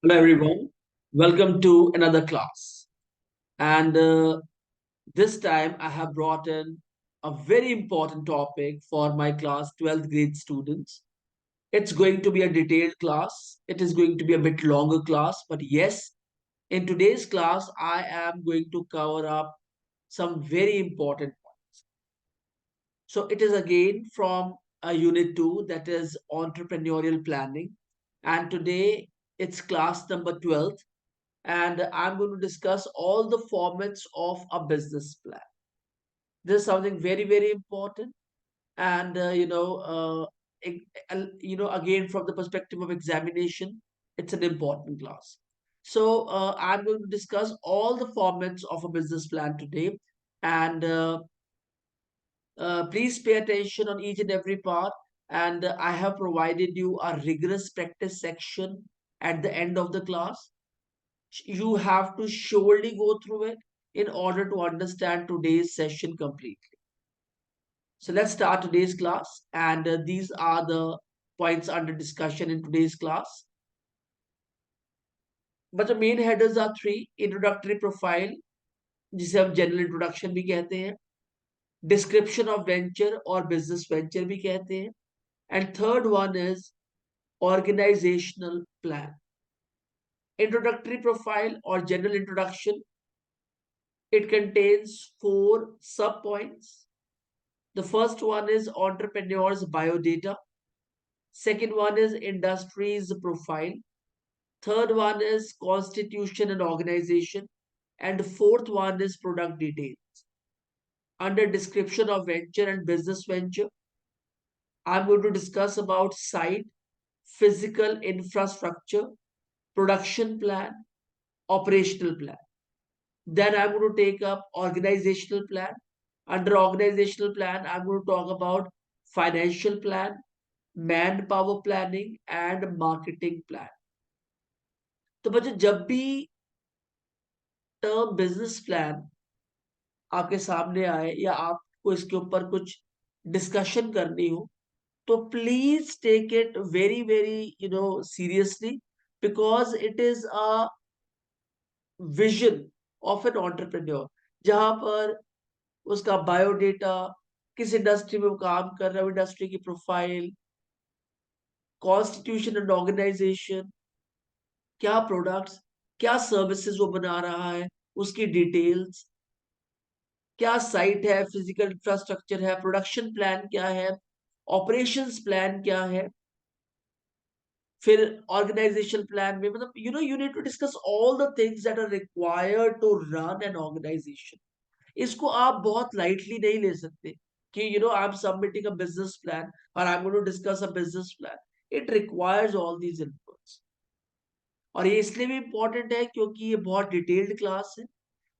Hello, everyone. Welcome to another class. And this time I have brought in a very important topic for my class 12th grade students. It's going to be a detailed class. It is going to be a bit longer class. But yes, in today's class, I am going to cover up some very important points. So it is again from a unit 2, that is entrepreneurial planning. And today it's class number 12, and I'm going to discuss all the formats of a business plan. This is something very, very important, and again from the perspective of examination, it's an important class. So I'm going to discuss all the formats of a business plan today, and please pay attention on each and every part. And I have provided you a rigorous practice section at the end of the class. You have to surely go through it in order to understand today's session completely. So let's start today's class, and these are the points under discussion in today's class. But the main headers are three: introductory profile, जिसे हम general introduction भी कहते हैं, description of venture और business venture भी कहते हैं, and third one is organizational plan. Introductory profile or general introduction, it contains four sub points. The first one is entrepreneur's biodata. Second one is industry's profile. Third one is constitution and organization. And fourth one is product details. Under description of venture and business venture, I'm going to discuss about site, physical infrastructure, production plan, operational plan. Then I'm going to take up organizational plan. Under organizational plan, I'm going to talk about financial plan, manpower planning and marketing plan. तो बच्चों, जब भी term business plan आपके सामने आए या आपको इसके ऊपर कुछ डिस्कशन करनी हो, तो please take it very very seriously, because it is a vision of an entrepreneur, जहां पर उसका बायोडेटा, किस इंडस्ट्री में वो काम कर रहा है, इंडस्ट्री की प्रोफाइल, कॉन्स्टिट्यूशन एंड ऑर्गेनाइजेशन, क्या प्रोडक्ट्स, क्या सर्विसेज वो बना रहा है, उसकी डिटेल्स, क्या साइट है, फिजिकल इंफ्रास्ट्रक्चर है, प्रोडक्शन प्लान क्या है, ऑपरेशंस प्लान क्या है, फिर ऑर्गेनाइजेशन प्लान में, मतलब you need to discuss all the things that are required to run an organisation. इसको आप बहुत लाइटली नहीं ले सकते कि I am submitting a business plan और I am going to discuss a business plan. It requires all these inputs. और ये इसलिए भी इम्पोर्टेंट है क्योंकि ये बहुत डिटेल्ड क्लास है.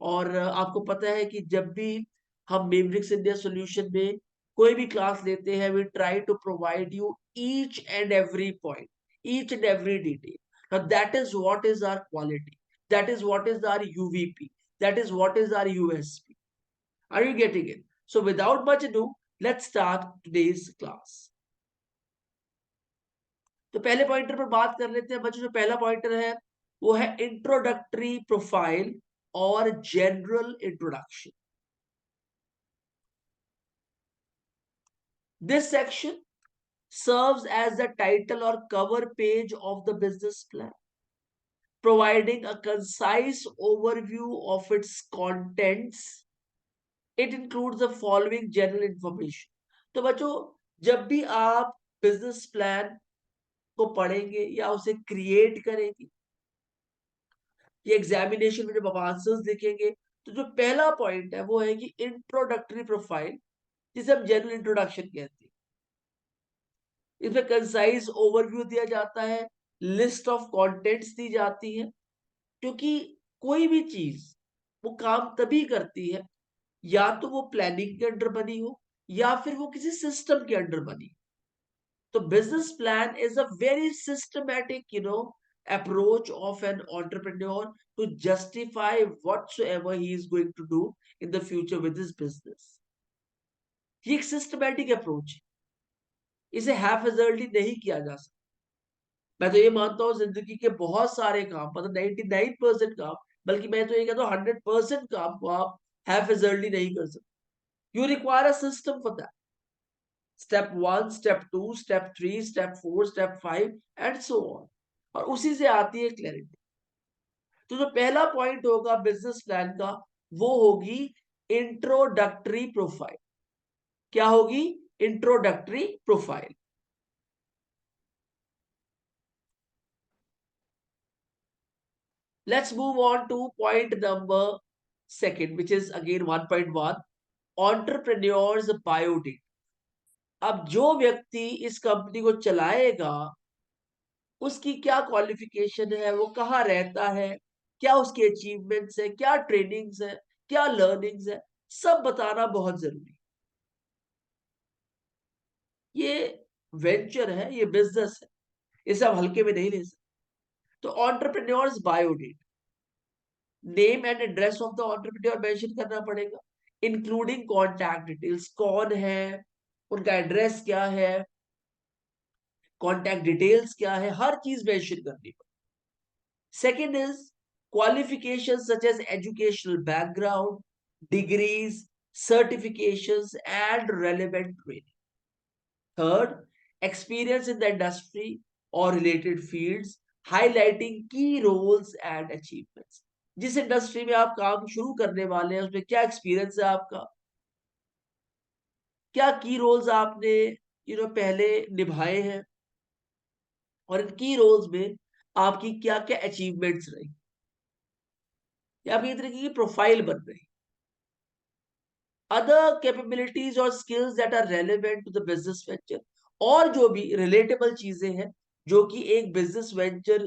और आपको पता है कि जब भी हम मेम्ब्रिक्स इंडिया सॉल्यूशन में कोई भी क्लास लेते हैं, we try to provide you each and every point, each and every detail. Now that is what is our quality. That is what is our UVP. That is what is our USP. Are you getting it? So without much ado, let's start today's class. तो पहले pointer पर बात कर लेते हैं बच्चों. जो पहला पॉइंटर है वो है इंट्रोडक्टरी प्रोफाइल और general introduction. This section serves as the title or cover page of the business plan, providing a concise overview of its contents. It includes the following general information. तो बच्चों, जब भी आप business plan को पढ़ेंगे या उसे क्रिएट करेंगे, ये एग्जामिनेशन में जब आप आंसर्स लिखेंगे, तो जो पहला पॉइंट है वो है कि इंट्रोडक्टरी प्रोफाइल, जिसे हम जनरल इंट्रोडक्शन कहते हैं. इसमें कंसाइज ओवरव्यू दिया जाता है, लिस्ट ऑफ कंटेंट्स दी जाती है, क्योंकि कोई भी चीज वो काम तभी करती है या तो वो प्लानिंग के अंडर बनी हो या फिर वो किसी सिस्टम के अंडर बनी. तो business plan is a very systematic approach of an entrepreneur to justify whatsoever he is going to do in the future with his business. ये एक सिस्टमैटिक अप्रोच है, इसे हैफ हेजर्डली नहीं किया जा सकता. मैं तो ये मानता हूँ जिंदगी के बहुत सारे काम, मतलब 99% काम, बल्कि मैं तो ये कहता हूँ 100% काम को आप हैफिजर्डली नहीं कर सकते। You require a system for that. Step 1, step 2, step 3, step 4, step 5 and so on. और उसी से आती है क्लैरिटी। तो जो पहला पॉइंट होगा बिजनेस प्लान का, वो होगी इंट्रोडक्टरी प्रोफाइल। क्या होगी? Introductory profile. Let's move on to point number second, which is again 1.1, entrepreneur's biodata। अब जो व्यक्ति इस कंपनी को चलाएगा, उसकी क्या क्वालिफिकेशन है, वो कहाँ रहता है, क्या उसके अचीवमेंट्स है, क्या ट्रेनिंग्स है, क्या लर्निंग्स है, सब बताना बहुत जरूरी। ये वेंचर है, ये बिजनेस है, इसे आप हल्के में नहीं ले सकते। तो entrepreneurs biodata, name and address of the entrepreneur mention करना पड़ेगा, इंक्लूडिंग कॉन्टैक्ट डिटेल्स, कौन है, उनका एड्रेस क्या है, कॉन्टैक्ट डिटेल्स क्या है, हर चीज मेंशन करनी पड़ेगी। Second is qualifications such as educational background, degrees, certifications and relevant training. Third, experience in the industry or related fields, highlighting key roles and achievements. जिस इंडस्ट्री में आप काम शुरू करने वाले हैं, उसमें क्या एक्सपीरियंस है आपका, क्या की रोल्स आपने पहले निभाए हैं, और इन की रोल्स में आपकी क्या क्या अचीवमेंट्स रही, या आपकी तरीके की प्रोफाइल बन रही। अदर कैपेबिलिटीज और skills that are relevant to the business venture, और जो भी रिलेटेबल चीजें हैं जो कि एक बिजनेस वेंचर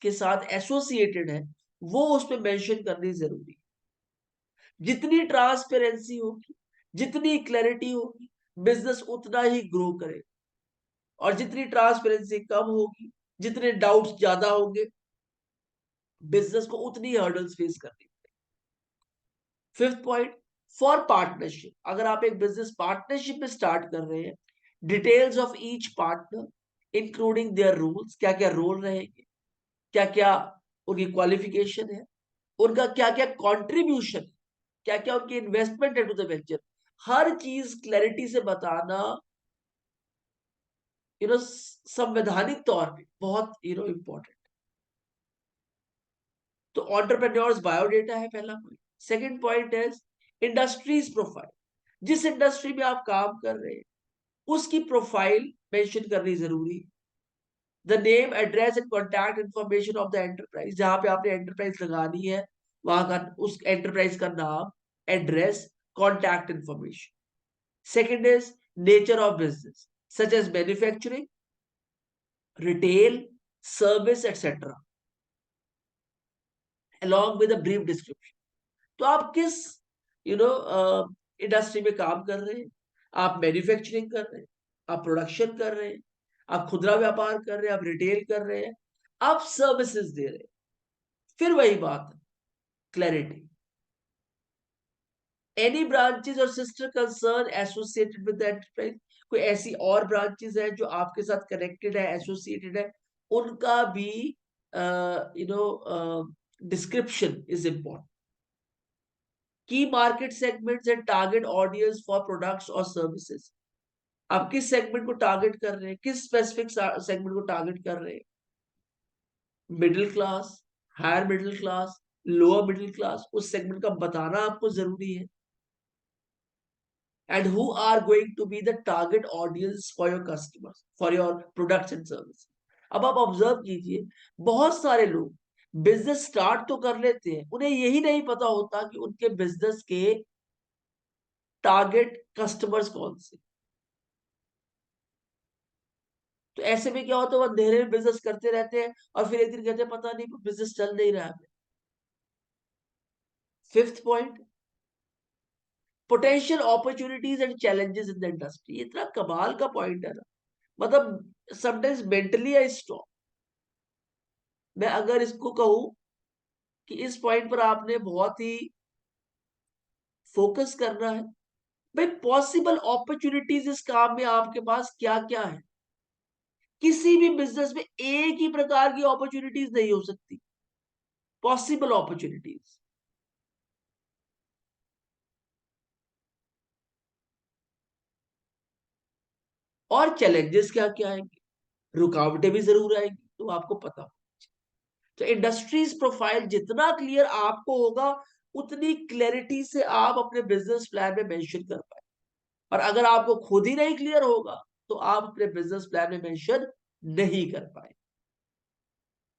के साथ एसोसिएटेड है, वो उसमें मेंशन करनी जरूरी है। जितनी ट्रांसपेरेंसी होगी, जितनी क्लैरिटी होगी, बिजनेस उतना ही ग्रो करेगा। और जितनी ट्रांसपेरेंसी कम होगी, जितने डाउट्स ज्यादा होंगे, बिजनेस को उतनी हर्डल्स फेस करनी। फिफ्थ पॉइंट, फॉर पार्टनरशिप, अगर आप एक बिजनेस पार्टनरशिप में स्टार्ट कर रहे हैं, details of each partner including their rules, क्या क्या रोल रहेंगे, क्या क्या उनकी क्वालिफिकेशन है, उनका क्या क्या कॉन्ट्रीब्यूशन, क्या क्या उनकी इन्वेस्टमेंट है टू द वेंचर, हर चीज क्लैरिटी से बताना संवैधानिक तौर पे बहुत इंपॉर्टेंट। तो एंटरप्रेन्योर्स बायोडेटा है पहला पॉइंट। सेकंड पॉइंट है इंडस्ट्रीज प्रोफाइल। जिस इंडस्ट्री में आप काम कर रहे हैं, उसकी प्रोफाइल मेंशन करनी जरूरी है। The name, address and contact information of the enterprise, जहां पे आपने एंटरप्राइज लगानी है, वहां का उस एंटरप्राइज का नाम, address, contact information. Second is nature of business, such as manufacturing, retail, service etcetera, along with a brief description। तो आप किस इंडस्ट्री में काम कर रहे हैं, आप मैन्युफैक्चरिंग कर रहे हैं, आप प्रोडक्शन कर रहे हैं, आप खुदरा व्यापार कर रहे हैं, आप रिटेल कर रहे हैं, आप सर्विसेज दे रहे हैं। फिर वही बात है, क्लैरिटी। एनी ब्रांचेस और sister concern associated with the enterprise, कोई ऐसी और ब्रांचेस है जो आपके साथ कनेक्टेड है, एसोसिएटेड है, उनका भी डिस्क्रिप्शन इज इंपॉर्टेंट। की market segments and target audience for products और सर्विसेज, आप किस सेगमेंट को टारगेट कर रहे हैं, किस स्पेसिफिक सेगमेंट को टारगेट कर रहे हैं, middle class, higher middle class, lower middle class, उस सेगमेंट का बताना आपको जरूरी है। And who are going to be the target audience for your customers, for your products and service. अब आप ऑब्जर्व कीजिए, बहुत सारे लोग बिजनेस स्टार्ट तो कर लेते हैं, उन्हें यही नहीं पता होता कि उनके बिजनेस के टारगेट कस्टमर्स कौन से। तो ऐसे में क्या होता है, वो अंधेरे में बिजनेस करते रहते हैं, और फिर एक दिन कहते हैं पता नहीं बिजनेस चल नहीं रहा है। Fifth point, potential opportunities and challenges in the industry. इतना कमाल का पॉइंट है ना, मतलब समटाइम्स मेंटली आई स्ट्रॉन्ग। मैं अगर इसको कहूं कि इस पॉइंट पर आपने बहुत ही फोकस करना है, भाई पॉसिबल अपॉर्चुनिटीज इस काम में आपके पास क्या क्या है, किसी भी बिजनेस में एक ही प्रकार की अपॉर्चुनिटीज नहीं हो सकती, पॉसिबल अपॉर्चुनिटीज। और चैलेंजेस क्या क्या आएंगे, रुकावटें भी जरूर आएंगी, तो आपको पता हो। तो इंडस्ट्रीज प्रोफाइल जितना क्लियर आपको होगा, उतनी क्लैरिटी से आप अपने बिजनेस प्लान में मेंशन कर पाए। और अगर आपको खुद ही नहीं क्लियर होगा, तो आप अपने बिजनेस प्लान में मेंशन नहीं कर पाए।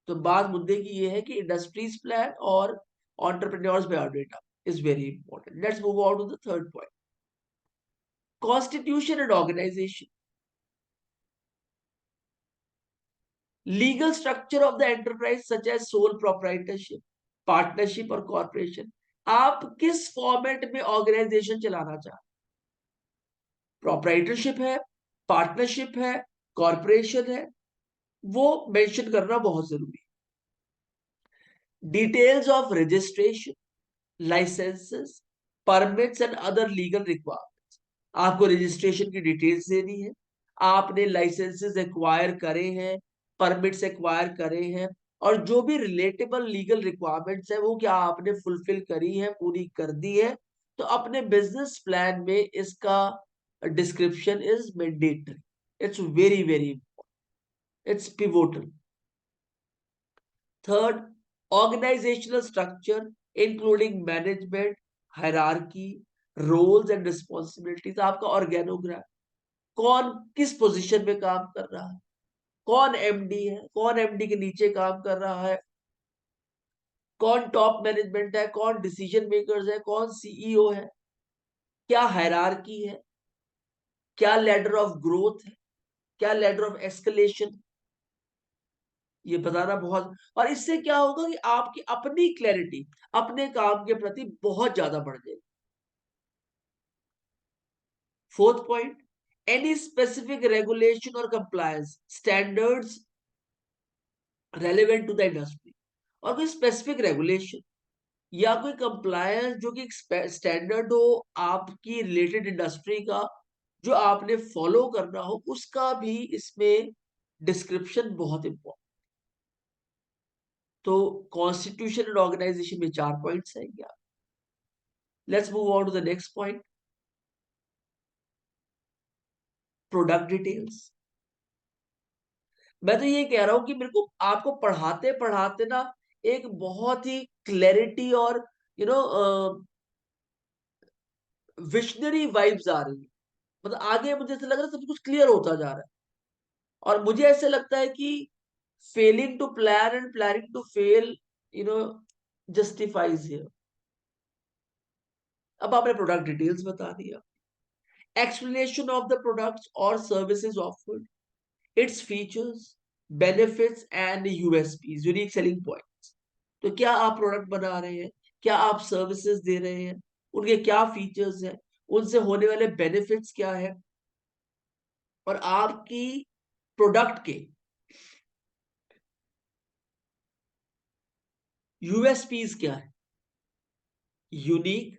तो बात मुद्दे की यह है कि इंडस्ट्रीज प्लान और entrepreneurs biodata is very important. Let's move on to the third point, constitution and organisation. Legal structure of the enterprise such as sole proprietorship, partnership और कॉर्पोरेशन। आप किस फॉर्मेट में ऑर्गेनाइजेशन चलाना चाहते, प्रोप्राइटरशिप है, partnership है, corporation है, वो मेंशन करना बहुत जरूरी है। Details of registration, licences, permits and other legal requirements. आपको रजिस्ट्रेशन की डिटेल्स देनी है, आपने लाइसेंसेस एक्वायर करे हैं, परमिट्स एक्वायर करे हैं, और जो भी रिलेटेबल लीगल रिक्वायरमेंट्स है वो क्या आपने फुलफिल करी है, पूरी कर दी है। तो अपने बिजनेस प्लान में इसका description is mandatory, it's very very, it's pivotal. Third, organizational structure including management, hierarchy, roles and responsibilities। आपका ऑर्गेनोग्राम, कौन किस पोजीशन में काम कर रहा है, कौन एमडी है, कौन एमडी के नीचे काम कर रहा है, कौन टॉप मैनेजमेंट है, कौन डिसीजन मेकर्स है, कौन सीईओ है, क्या हायरार्की है, क्या लैडर ऑफ ग्रोथ है, क्या लैडर ऑफ एस्केलेशन, ये बताना बहुत। और इससे क्या होगा कि आपकी अपनी क्लैरिटी अपने काम के प्रति बहुत ज्यादा बढ़ जाएगी। Fourth point, any specific regulation और compliance standards relevant to the industry. और कोई स्पेसिफिक रेगुलेशन या कोई कंप्लायंस जो कि स्टैंडर्ड हो आपकी रिलेटेड इंडस्ट्री का, जो आपने फॉलो करना हो, उसका भी इसमें डिस्क्रिप्शन बहुत इंपॉर्टेंट। तो कॉन्स्टिट्यूशन एंड ऑर्गेनाइजेशन में 4 पॉइंट्स हैं क्या। Let's move on to the next point, product details. मैं तो ये कह रहा हूं कि मेरे को आपको पढ़ाते पढ़ाते ना एक बहुत ही क्लैरिटी और यू नो विशनरी वाइब्स आ रही है। मतलब आगे मुझे ऐसा लग रहा है सब कुछ क्लियर होता जा रहा है। और मुझे ऐसे लगता है कि failing to plan and planning to fail you know justifies here. अब आपने प्रोडक्ट डिटेल्स बता दिया, explanation of the products or services offered, its features, benefits and USPs, unique selling points। तो क्या आप प्रोडक्ट बना रहे हैं, क्या आप सर्विसेज दे रहे हैं, उनके क्या फीचर्स हैं, उनसे होने वाले बेनिफिट्स क्या है, और आपकी प्रोडक्ट के यूएसपीज क्या है, यूनिक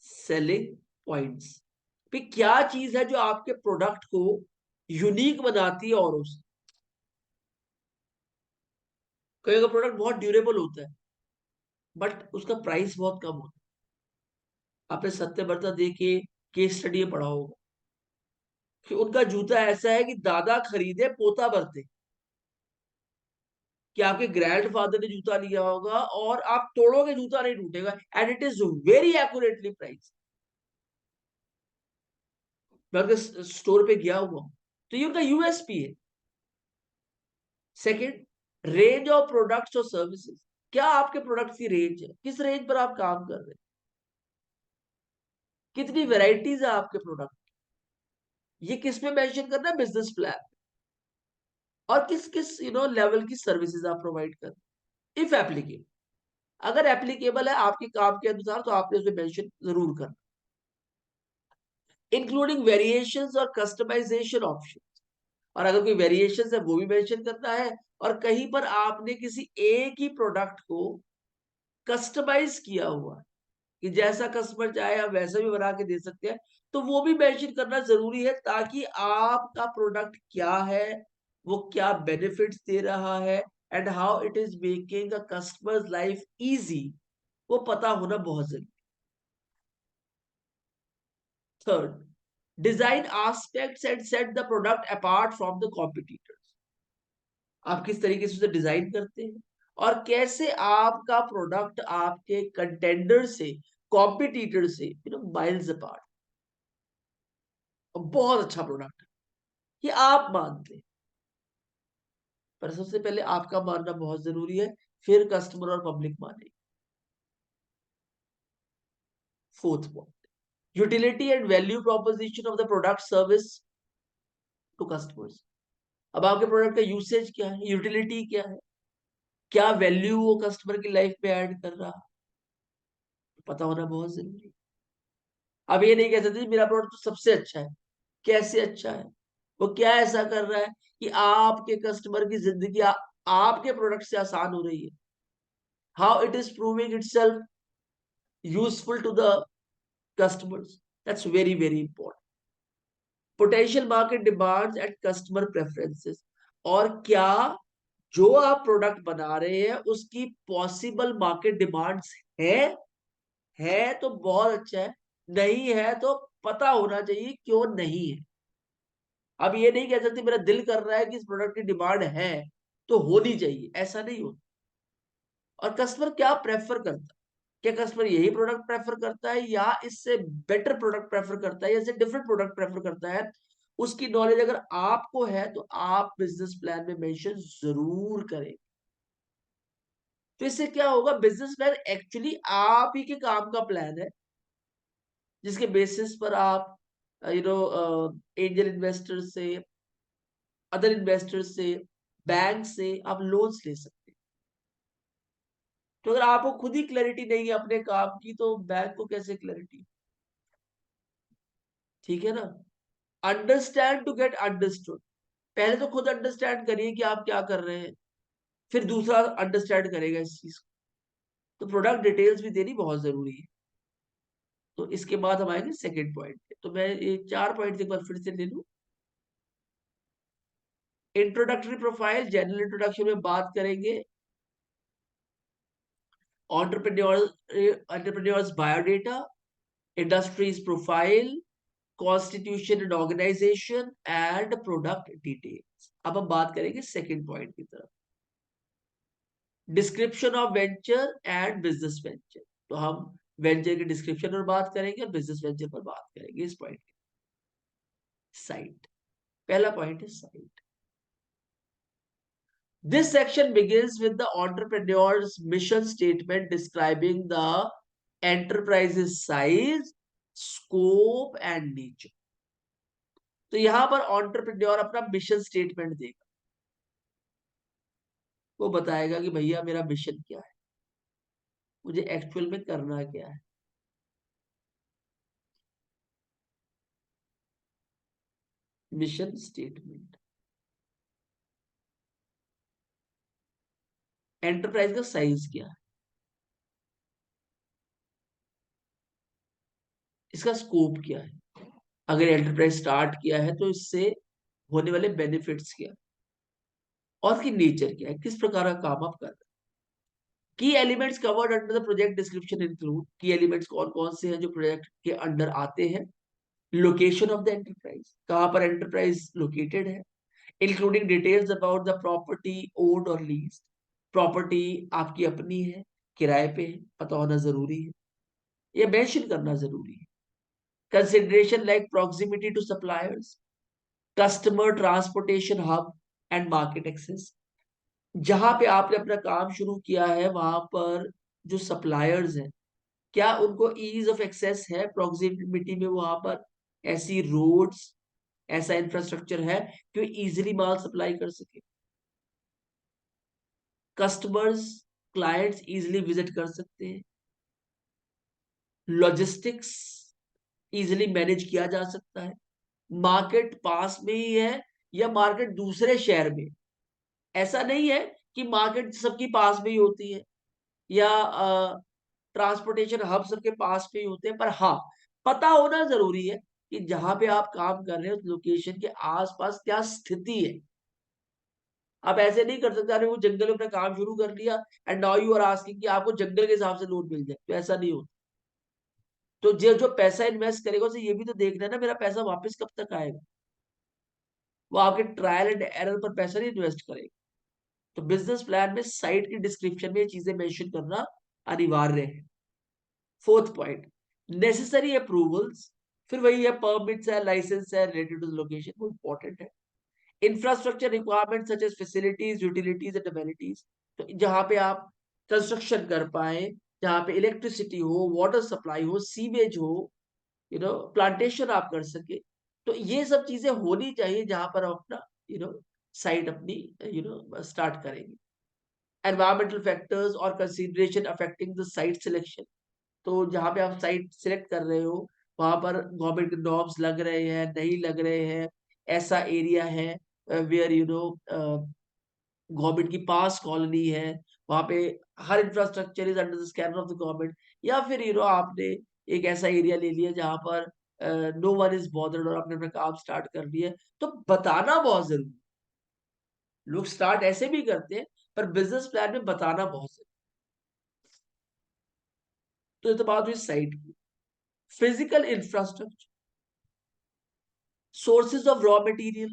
सेलिंग पॉइंट्स। फिर क्या चीज है जो आपके प्रोडक्ट को यूनिक बनाती है औरों से। कई का प्रोडक्ट बहुत ड्यूरेबल होता है, बट उसका प्राइस बहुत कम होता है। आपने सत्यव्रता दे के केस स्टडी में पढ़ा होगा कि उनका जूता ऐसा है कि दादा खरीदे पोता भरते, कि आपके ग्रैंडफादर ने जूता लिया होगा और आप तोड़ोगे जूता नहीं टूटेगा, and it is very accurately price. मैं उनके स्टोर पे गया हुआ हूं, तो ये उनका यूएसपी है। सेकंड, रेंज ऑफ प्रोडक्ट्स और सर्विसेज। क्या आपके प्रोडक्ट की रेंज है, किस रेंज पर आप काम कर रहे हैं, कितनी वेराइटीज है आपके प्रोडक्ट, ये किस में मेंशन करना है, बिजनेस प्लान। और किस किस लेवल की सर्विसेज आप प्रोवाइड कर, इफ एप्लीकेबल। अगर एप्लीकेबल है आपके काम के अनुसार तो आपने उसमें मेंशन जरूर करना, इंक्लूडिंग वेरिएशंस और कस्टमाइजेशन ऑप्शन। और अगर कोई वेरिएशंस है वो भी मेंशन करना है। और कहीं पर आपने किसी एक ही प्रोडक्ट को कस्टमाइज किया हुआ है कि जैसा कस्टमर चाहे आप वैसा भी बना के दे सकते हैं, तो वो भी मेंशन करना जरूरी है, ताकि आपका प्रोडक्ट क्या है, वो क्या बेनिफिट्स दे रहा है, and how it is making a customers life easy, वो पता होना बहुत जरूरी। Third, design aspects and set the product apart from the competitors. आप किस तरीके से उसे डिजाइन करते हैं और कैसे आपका प्रोडक्ट आपके कंटेंडर से, कॉम्पिटिटर से माइल्स अपार्ट, बहुत अच्छा प्रोडक्ट है, ये आप मानते हैं। पर सबसे पहले आपका मानना बहुत जरूरी है, फिर कस्टमर और पब्लिक माने। Fourth point, utility and value proposition of the product service to customers. अब आपके प्रोडक्ट का यूसेज क्या है, यूटिलिटी क्या है, क्या वैल्यू वो कस्टमर की लाइफ में ऐड कर रहा है, पता होना बहुत जरूरी है। अब ये नहीं कह सकते मेरा प्रोडक्ट तो सबसे अच्छा है। कैसे अच्छा है, वो क्या ऐसा कर रहा है कि आपके कस्टमर की जिंदगी आपके प्रोडक्ट से आसान हो रही है, how it is proving itself useful to the customers, that's very very important. Potential market demands and customer preferences, और क्या जो आप प्रोडक्ट बना रहे हैं उसकी पॉसिबल मार्केट डिमांड्स है तो बहुत अच्छा है, नहीं है तो पता होना चाहिए क्यों नहीं है। अब ये नहीं कह सकते मेरा दिल कर रहा है कि इस प्रोडक्ट की डिमांड है तो होनी चाहिए, ऐसा नहीं होता। और कस्टमर क्या प्रेफर करता है, क्या कस्टमर यही प्रोडक्ट प्रेफर करता है या इससे बेटर प्रोडक्ट प्रेफर करता है या इससे डिफरेंट प्रोडक्ट प्रेफर करता है, उसकी नॉलेज अगर आपको है तो आप बिजनेस प्लान में मेंशन जरूर करें। तो इससे क्या होगा, बिजनेस प्लान एक्चुअली आप ही के काम का प्लान है, जिसके बेसिस पर आप एंजल इन्वेस्टर से, अदर इन्वेस्टर से, बैंक से आप लोन्स ले सकते हैं। तो अगर आपको खुद ही क्लैरिटी नहीं है अपने काम की तो बैंक को कैसे क्लैरिटी, ठीक है ना। अंडरस्टैंड टू गेट अंडरस्टूड, पहले तो खुद अंडरस्टैंड करिए कि आप क्या कर रहे हैं, फिर दूसरा अंडरस्टैंड करेगा इस चीज को। तो प्रोडक्ट डिटेल्स भी देनी बहुत जरूरी है। तो इसके बाद हम आएंगे सेकेंड पॉइंट पे, तो मैं ये 4 पॉइंट एक बार फिर से ले लूं। इंट्रोडक्टरी प्रोफाइल, जनरल इंट्रोडक्शन में बात करेंगे entrepreneurs biodata, industries profile, constitution and organisation and product details. अब हम बात करेंगे सेकेंड पॉइंट की तरफ, description of venture and business venture. तो हम वेंचर के डिस्क्रिप्शन पर बात करेंगे और बिजनेस वेंचर पर बात करेंगे इस पॉइंट की। साइट, पहला पॉइंट है site. This section begins with the entrepreneur's mission statement describing the enterprise's size, scope and nature. तो यहां पर entrepreneur अपना मिशन स्टेटमेंट देगा, वो बताएगा कि भैया मेरा मिशन क्या है, मुझे एक्चुअल में करना क्या है। मिशन स्टेटमेंट, एंटरप्राइज का साइज क्या है, इसका स्कोप क्या है, अगर एंटरप्राइज स्टार्ट किया है तो इससे होने वाले बेनिफिट्स क्या है, और उसकी नेचर क्या है, किस प्रकार का काम आप कर रहे हैं। की elements covered under the project description include, की एलिमेंट्स कौन कौन से हैं जो प्रोजेक्ट के अंडर आते हैं। लोकेशन ऑफ द एंटरप्राइज, कहां पर एंटरप्राइज लोकेटेड है, including details about the property owned और लीज्ड, प्रॉपर्टी आपकी अपनी है, किराए पे है, पता होना जरूरी है, ये मेंशन करना जरूरी है। Consideration like proximity to suppliers, customer transportation hub and market access, जहां पे आपने अपना काम शुरू किया है वहां पर जो सप्लायर्स हैं, क्या उनको ईज ऑफ एक्सेस है, प्रॉक्सिमिटी में वहां पर ऐसी रोड्स, ऐसा इंफ्रास्ट्रक्चर है कि इजीली माल सप्लाई कर सके, कस्टमर्स क्लाइंट्स इजीली विजिट कर सकते हैं, लॉजिस्टिक्स इजीली मैनेज किया जा सकता है, मार्केट पास में ही है या मार्केट दूसरे शहर में, ऐसा नहीं है कि मार्केट सबकी पास में ही होती है या ट्रांसपोर्टेशन हब सबके पास में ही होते हैं, पर हाँ पता होना जरूरी है कि जहां पे आप काम कर रहे हो उस लोकेशन के आसपास क्या स्थिति है, आप ऐसे नहीं कर सकते, अरे वो जंगल में अपना काम शुरू कर लिया and now you are asking कि आपको जंगल के हिसाब से लोन मिल जाए, तो ऐसा नहीं होता। तो जो जो पैसा इन्वेस्ट करेगा उसे ये भी तो देखना है ना मेरा पैसा वापस कब तक आएगा। वो आपके ट्रायल एंड एरर पर पैसा नहीं इन्वेस्ट करेगा। तो बिजनेस प्लान में साइट की डिस्क्रिप्शन में ये चीजें मेंशन करना अनिवार्य है। फोर्थ पॉइंट, नेसेसरी अप्रूवल्स, फिर वही है परमिट्स है, लाइसेंस है रिलेटेड टू लोकेशन, वो इंपॉर्टेंट है। Infrastructure requirement such as facilities, utilities and amenities, तो जहां पे आप कंस्ट्रक्शन कर पाए, जहां पे इलेक्ट्रिसिटी हो, वाटर सप्लाई हो, सीवेज हो, प्लांटेशन आप कर सके, तो ये सब चीजें होनी चाहिए जहां पर आप अपना साइट अपनी स्टार्ट करेंगे। एनवायरमेंटल फैक्टर्स और consideration affecting the site selection, तो जहां पे आप साइट सिलेक्ट कर रहे हो वहां पर गवर्नमेंट के नॉर्म्स लग रहे हैं नहीं लग रहे हैं, ऐसा एरिया है वेयर गवर्नमेंट की पास कॉलोनी है, वहां पे हर infrastructure is under the scan of the government, या फिर आपने एक ऐसा एरिया ले लिया जहां पर नो वन इज बॉदर्ड और आपने अपना काम स्टार्ट कर लिया, तो बताना बहुत जरूरी। लोग स्टार्ट ऐसे भी करते हैं पर बिजनेस प्लान में बताना बहुत जरूरी। तो ये तो बात हुई साइट की। Physical infrastructure, sources of raw material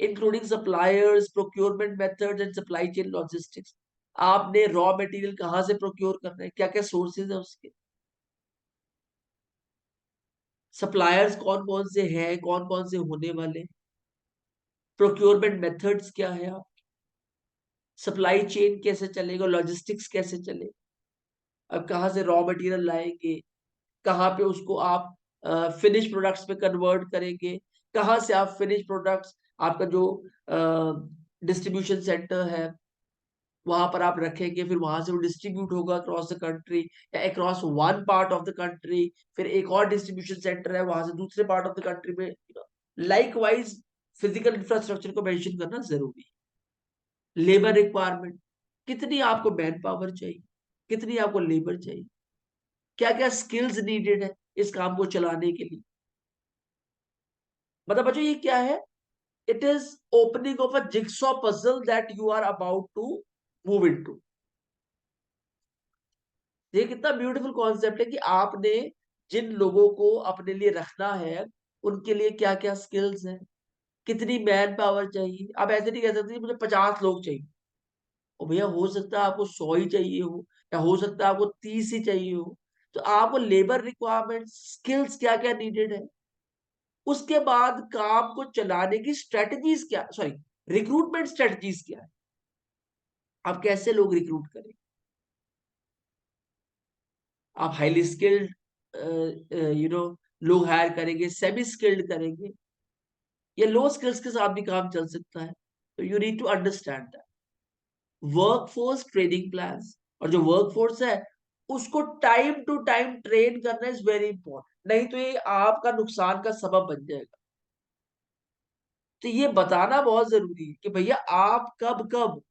including suppliers, procurement methods and supply chain logistics, आपने रॉ मटेरियल कहां से प्रोक्योर करना है, क्या क्या सोर्सेज है उसके, सप्लायर्स कौन कौन से हैं, कौन कौन से होने वाले, प्रोक्योरमेंट मेथड्स क्या है, आप सप्लाई चेन कैसे चलेगा, लॉजिस्टिक्स कैसे चले, अब कहाँ से रॉ मटेरियल लाएंगे, कहाँ पे उसको आप फिनिश प्रोडक्ट्स पे कन्वर्ट करेंगे, कहाँ से आप फिनिश प्रोडक्ट्स, आपका जो डिस्ट्रीब्यूशन सेंटर है वहां पर आप रखेंगे, फिर वहां से वो डिस्ट्रीब्यूट होगा अक्रॉस द कंट्री या across one part of the country, फिर एक और डिस्ट्रीब्यूशन सेंटर है वहां से दूसरे पार्ट ऑफ द कंट्री में, लाइक वाइज फिजिकल इंफ्रास्ट्रक्चर को मेंशन करना जरूरी है। लेबर रिक्वायरमेंट, कितनी आपको मैन पावर चाहिए, कितनी आपको लेबर चाहिए, क्या क्या स्किल्स नीडेड है इस काम को चलाने के लिए। मतलब बच्चों ये क्या है, it is opening of a jigsaw puzzle that you are about to move into. ये कितना ब्यूटीफुल कॉन्सेप्ट है कि आपने जिन लोगों को अपने लिए रखना है उनके लिए क्या क्या स्किल्स हैं, कितनी मैन पावर चाहिए। आप ऐसे नहीं कह सकते मुझे 50 लोग चाहिए, और भैया हो सकता है आपको 100 ही चाहिए हो, या हो सकता है आपको 30 ही चाहिए हो। तो आपको लेबर रिक्वायरमेंट, स्किल्स क्या क्या नीडेड है, उसके बाद काम को चलाने की स्ट्रेटजीज क्या, सॉरी रिक्रूटमेंट स्ट्रेटजीज क्या है, आप कैसे लोग रिक्रूट करें। आप हाईली स्किल्ड लोग हायर करेंगे, सेमी स्किल्ड करेंगे, या लो स्किल्स के साथ भी काम चल सकता है। तो you need to understand that workforce training plans, और जो वर्कफोर्स है उसको टाइम टू टाइम ट्रेन करना इज वेरी इंपॉर्टेंट, नहीं तो ये आपका नुकसान का सबब बन जाएगा। तो ये बताना बहुत जरूरी है कि भैया आप कब कब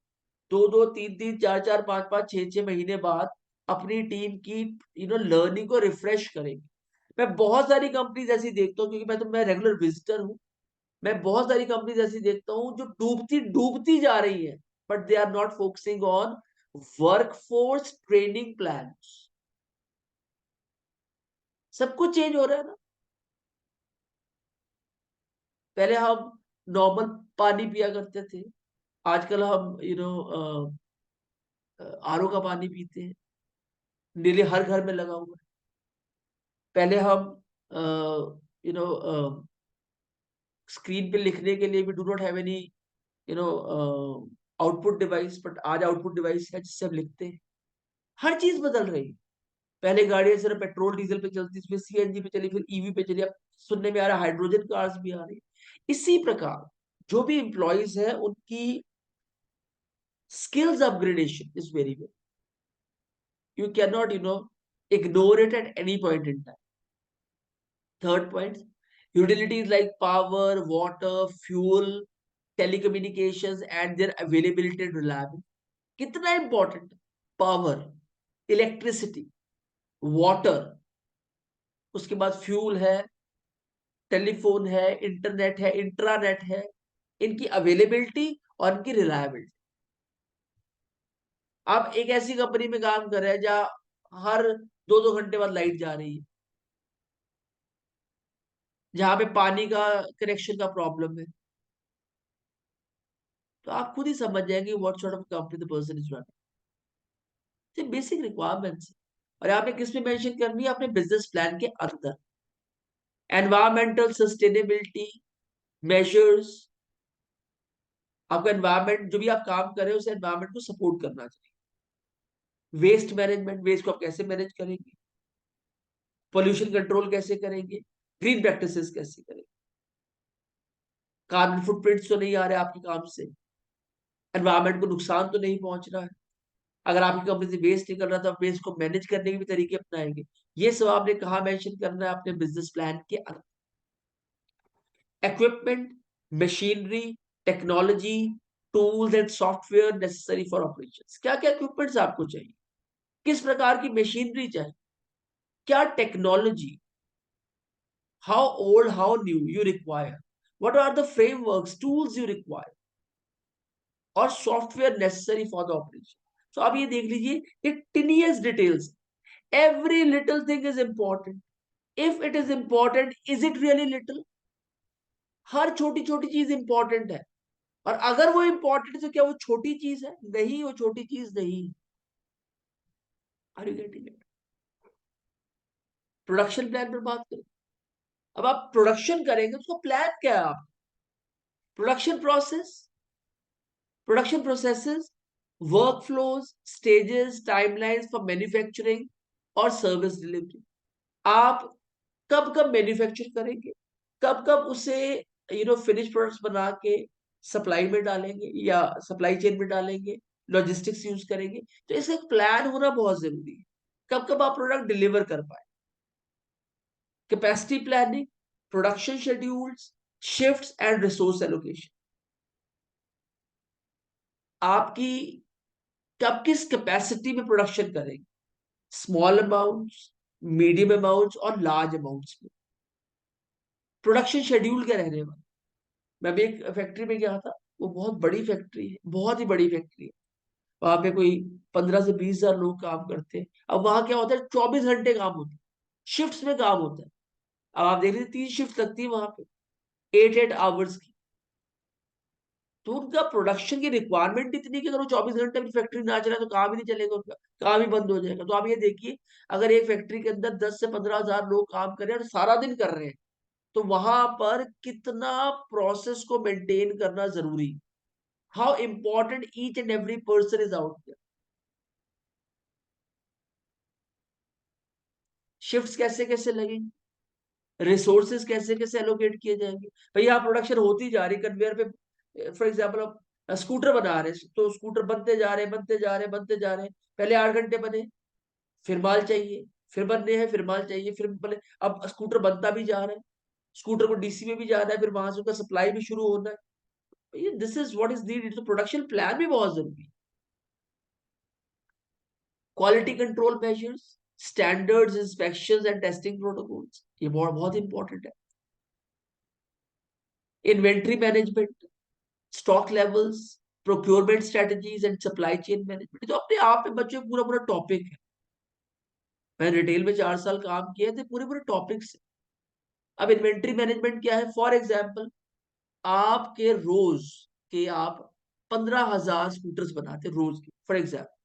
2 2 3 3 4 4 5 5 6 6 महीने बाद अपनी टीम की लर्निंग को रिफ्रेश करेंगे। मैं बहुत सारी कंपनीज ऐसी देखता हूँ, क्योंकि मैं रेगुलर विजिटर हूँ, मैं बहुत सारी कंपनीज ऐसी देखता हूँ जो डूबती डूबती जा रही है, but they are not focusing on workforce training plan. सब कुछ चेंज हो रहा है ना। पहले हम नॉर्मल पानी पिया करते थे, आजकल हम आरओ का पानी पीते हैं, डेली हर घर में लगा हुआ है। पहले हम यू नो स्क्रीन पे लिखने के लिए भी do not have any output device, but आज आउटपुट डिवाइस है जिससे हम लिखते हैं। हर चीज बदल रही है। पहले गाड़ियां सिर्फ पेट्रोल डीजल पे चलती, फिर सीएनजी पे चली, फिर ईवी पे चली, अब सुनने में आ रहा है हाइड्रोजन कार्स भी आ रही है। इसी प्रकार जो भी एम्प्लॉयज है उनकी skills upgradation is very very, you can not ignore it at any point in time. Third point, utilities like power, water, fuel, telecommunications and their availability and reliability, कितना इंपॉर्टेंट है। पावर, इलेक्ट्रिसिटी, वाटर, उसके बाद fuel है, telephone है, internet है, intranet है, इनकी availability और इनकी रिलायबिलिटी। आप एक ऐसी कंपनी में काम कर रहे हैं जहां हर 2-2 घंटे बाद लाइट जा रही है, जहां पे पानी का कनेक्शन का प्रॉब्लम है, तो आप खुद ही समझ जाएंगे what sort of company the person is running. ये बेसिक रिक्वायरमेंट्स। और आपने किस में मेंशन करनी है? अपने बिजनेस प्लान के अंदर एनवायरमेंटल सस्टेनेबिलिटी मेजर्स। आपका एनवायरमेंट, जो भी आप काम कर रहे हो, उस एनवायरमेंट को सपोर्ट करना चाहिए। वेस्ट मैनेजमेंट, वेस्ट को आप कैसे मैनेज करेंगे, पोल्यूशन कंट्रोल कैसे करेंगे, ग्रीन प्रैक्टिसेस कैसे करेंगे, कार्बन फुटप्रिंट तो नहीं आ रहे आपके काम से, एनवायरमेंट को नुकसान तो नहीं पहुंच रहा है। अगर आपकी कंपनी से वेस्ट निकल रहा है तो आप वेस्ट को मैनेज करने के भी तरीके अपनाएंगे। ये सब आपने कहा मेंशन करना है अपने बिजनेस प्लान के अंदर। Equipment, machinery, technology, tools and software necessary for operations. क्या क्या इक्विपमेंट्स आपको चाहिए, किस प्रकार की मशीनरी चाहिए, क्या technology, how old, how new you require, what are the frameworks, tools you require, और software necessary for the operation. तो आप ये देख लीजिए, ये tiniest details, every little thing is important. If it is important, is it really little? हर छोटी छोटी चीज इंपॉर्टेंट है, और अगर वो इंपॉर्टेंट है तो क्या वो छोटी चीज है? नहीं, वो छोटी चीज नहीं। Are you getting it? Production plan पर बात करें। अब आप प्रोडक्शन करेंगे, उसका प्लान क्या है? आप production process, production processes, workflows, stages, timelines for manufacturing और सर्विस डिलीवरी। आप कब कब मैन्युफैक्चर करेंगे, कब कब उसे फिनिश प्रोडक्ट्स बना के सप्लाई में डालेंगे या सप्लाई चेन में डालेंगे, लॉजिस्टिक्स यूज करेंगे। तो इसका एक प्लान होना बहुत जरूरी है, कब कब आप प्रोडक्ट डिलीवर कर पाए। Capacity planning, production schedules, shifts and resource allocation. आपकी कब किस कैपेसिटी में प्रोडक्शन करेंगे, स्मॉल अमाउंट्स, मीडियम अमाउंट्स और लार्ज अमाउंट्स में। प्रोडक्शन शेड्यूल क्या रहने वाला? मैं भी एक फैक्ट्री में गया था, वो बहुत बड़ी फैक्ट्री है, बहुत ही बड़ी फैक्ट्री है। वहां पे कोई 15 से 20 हजार लोग काम करते हैं। अब वहां क्या होता है, 24 घंटे काम होता है, शिफ्ट्स में काम होता है। अब आप देख लीजिए, 3 शिफ्ट लगती है वहां पे, 8 8 आवर्स की। तो उनका प्रोडक्शन की रिक्वायरमेंट इतनी कि अगर वो 24 घंटे अपनी फैक्ट्री ना चले तो काम ही नहीं चलेगा, उनका काम ही बंद हो जाएगा। तो आप ये देखिए, अगर एक फैक्ट्री के अंदर 10 से 15 हजार लोग काम कर रहे हैं और सारा दिन कर रहे हैं, तो वहां पर कितना प्रोसेस को मेंटेन करना जरूरी, how important each and every person is out there. Shifts कैसे कैसे लगेंगे, रिसोर्सेज कैसे कैसे एलोकेट किए जाएंगे। भाई यहाँ प्रोडक्शन होती जा रही कन्वेयर पे, फॉर एग्जाम्पल आप स्कूटर बना रहे हैं, तो स्कूटर बनते जा रहे हैं, बनते जा रहे हैं, बनते जा रहे हैं। पहले 8 घंटे बने, फिर माल चाहिए, फिर बनने हैं, फिर माल चाहिए, फिर बने। अब स्कूटर बनता भी जा रहा है, स्कूटर को डीसी में भी जाना है, फिर वहां से उसका सप्लाई भी शुरू होना है। ये this is what is needed. तो प्रोडक्शन प्लान भी बहुत जरूरी है। Quality control measures, standards, inspections and testing protocols, ये बहुत बहुत इंपॉर्टेंट है। Inventory management, stock levels, procurement strategies and supply chain management, तो अपने आप में बच्चों पूरा पूरा टॉपिक है। मैंने रिटेल में 4 साल काम किए थे, पूरे पूरे टॉपिक्स। अब इन्वेंट्री मैनेजमेंट क्या है? फॉर एग्जाम्पल, आपके रोज के आप 15 हजार स्कूटर्स बनाते रोज के, फॉर एग्जाम्पल,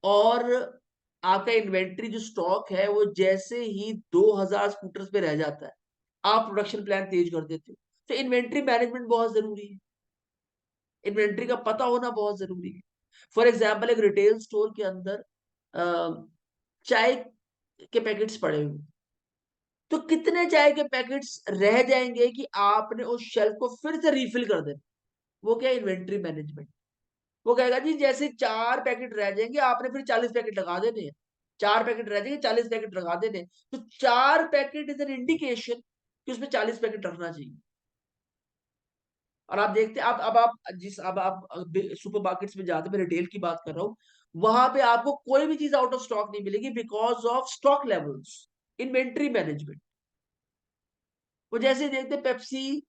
और आपका इन्वेंट्री जो स्टॉक है वो जैसे ही 2 हजार स्कूटर्स पे रह जाता है, आप प्रोडक्शन प्लान तेज कर देते हो। तो इन्वेंट्री मैनेजमेंट बहुत जरूरी है, इन्वेंट्री का पता होना बहुत जरूरी है। फॉर एग्जाम्पल, एक रिटेल स्टोर के अंदर चाय के पैकेट्स पड़े हुए, तो कितने चाय के पैकेट्स रह जाएंगे कि आपने उस शेल्फ को फिर से रिफिल कर देना। वो क्या, इन्वेंट्री मैनेजमेंट। वो कहेगा जी जैसे 4 पैकेट रह जाएंगे, आपने फिर 40 पैकेट लगा देने हैं। 4 पैकेट रह जाएंगे, 40 पैकेट लगा देने हैं। तो 4 पैकेट इज एन इंडिकेशन कि उसमें 40 पैकेट रखना चाहिए। और आप देखते हैं, अब आप जिस अब आप सुपर मार्केट्स में जाते, मैं रिटेल की बात कर रहा हूं, वहां पे आपको कोई भी चीज आउट ऑफ स्टॉक नहीं मिलेगी, because of stock levels, inventory management. वो जैसे देखते पेप्सी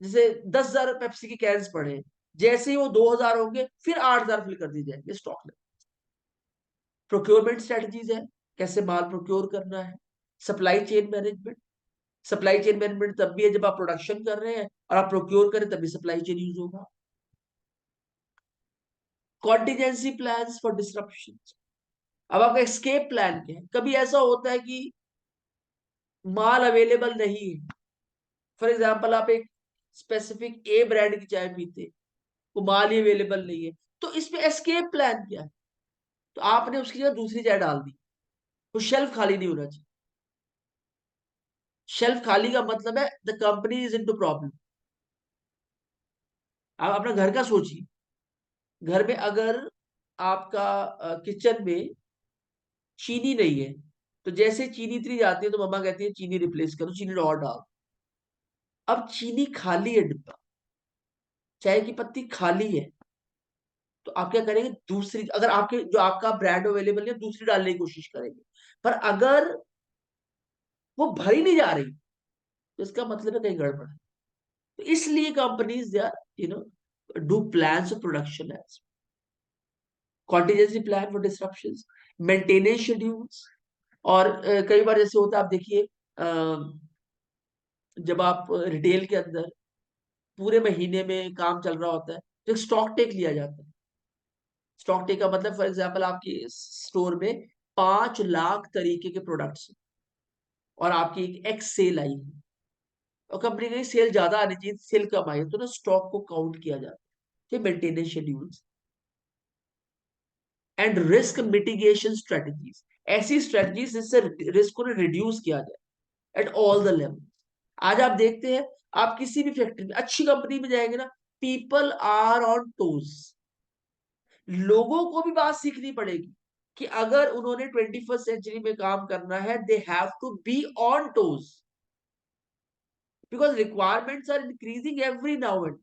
जैसे 10,000 पेप्सी के कैंस पड़े हैं, जैसे ही वो 2,000 होंगे फिर 8,000 फिल कर दी जाएंगे स्टॉक में। प्रोक्योरमेंट स्ट्रेटजीज है, कैसे माल प्रोक्योर करना है। Supply chain management, supply chain management तब भी है जब आप प्रोडक्शन कर रहे हैं, और आप प्रोक्योर करें तभी सप्लाई चेन यूज होगा। कॉन्टिजेंसी प्लान फॉर डिसरप्शन, अब आपका एस्केप प्लान क्या है। कभी ऐसा होता है कि माल अवेलेबल नहीं है, फॉर एग्जाम्पल आप एक स्पेसिफिक ए ब्रांड की चाय पीते, वो माल ही अवेलेबल नहीं है, तो इसमें एस्केप प्लान क्या है। तो आपने उसकी जगह दूसरी चाय डाल दी, तो शेल्फ खाली नहीं होना चाहिए। शेल्फ खाली का मतलब है the company is into problem. आप अपना घर का सोचिए, घर में अगर आपका किचन में चीनी नहीं है, तो जैसे चीनी इतनी जाती है तो मम्मा कहती है चीनी रिप्लेस करो, चीनी और डाल। अब चीनी खाली है, डिब्बा चाय की पत्ती खाली है, तो आप क्या करेंगे, दूसरी, अगर आपके जो आपका ब्रांड अवेलेबल है दूसरी डालने की कोशिश करेंगे। पर अगर वो भरी नहीं जा रही, तो इसका मतलब है कहीं गड़बड़ है। तो इसलिए companies they are do plans of production as contingency plan for disruptions, maintenance schedules. और कई बार जैसे होता है, आप देखिए जब आप रिटेल के अंदर पूरे महीने में काम चल रहा होता है, तो एक स्टॉक टेक लिया जाता है। स्टॉक टेक का मतलब फॉर एग्जांपल आपकी स्टोर में 5 लाख तरीके के प्रोडक्ट्स, और आपकी एक एक्स सेल आई है, और कंपनी की सेल ज्यादा आनी चाहिए, सेल कम आई है, तो ना स्टॉक को काउंट किया जाता है। Maintenance schedules and risk mitigation strategies, ऐसी स्ट्रेटजीज जिससे रिस्क को रिड्यूस किया जाए एट ऑल द लेवल। आज आप देखते हैं, आप किसी भी फैक्ट्री में अच्छी कंपनी में जाएंगे ना, पीपल आर ऑन टोज। लोगों को भी बात सीखनी पड़ेगी कि अगर उन्होंने 21st सेंचुरी में काम करना है, they have to be on toes, because requirements are increasing every now and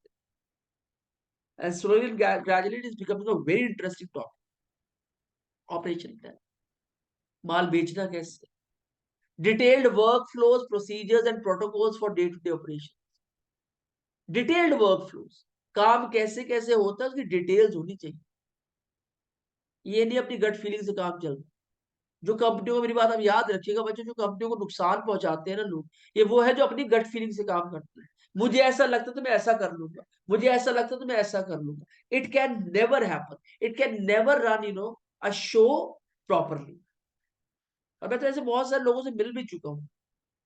slowly and gradually it is becoming a very interesting topic. Operation plan, माल बेचना कैसे, detailed work flows, procedures and protocols for day to day operation. Detailed work flows, काम कैसे कैसे होता है उसकी details होनी चाहिए। ये नहीं अपनी गट फीलिंग से काम चल रहा। जो कंपनियों को, मेरी बात आप याद रखिएगा बच्चों, जो कंपनियों को नुकसान पहुंचाते हैं ना लोग, ये वो है जो अपनी गट फीलिंग से काम करते हैं। मुझे ऐसा लगता है तो मैं ऐसा कर लूंगा, मुझे ऐसा लगता है तो मैं ऐसा कर लूंगा। It can never happen, it can never run a show properly. और मैं तो ऐसे बहुत सारे लोगों से मिल भी चुका हूँ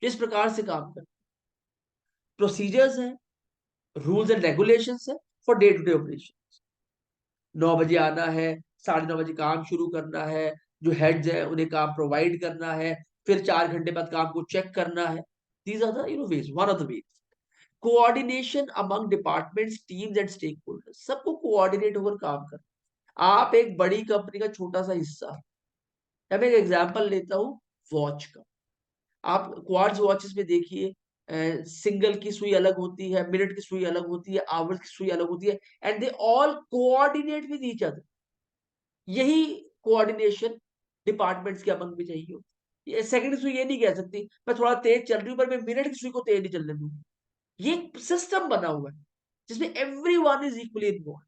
जिस प्रकार से काम करते। प्रोसीजर्स हैं, रूल्स एंड रेगुलेशंस है for day to day operation. 9 बजे आना है, 9:30 बजे काम शुरू करना है, जो हेड्स है उन्हें काम प्रोवाइड करना है, फिर 4 घंटे बाद काम को चेक करना है। These are the ways, one of the ways. Coordination among departments, teams and stakeholders, सबको कोऑर्डिनेट होकर काम करना। आप एक बड़ी कंपनी का छोटा सा हिस्सा। मैं एक एग्जांपल लेता हूँ वॉच का। आप क्वार्ट्ज वॉचेस में देखिए, सिंगल की सुई अलग होती है, मिनट की सुई अलग होती है, आवर्स की सुई अलग होती है, and they all coordinate with each other. यही कोऑर्डिनेशन डिपार्टमेंट्स के अमंग भी चाहिए होती है। सेकंड सुई ये नहीं कह सकती मैं थोड़ा तेज चल रही हूँ, पर मैं मिनट की सुई को तेज नहीं चलने दूंगी। ये सिस्टम बना हुआ है जिसमें every one is equally involve.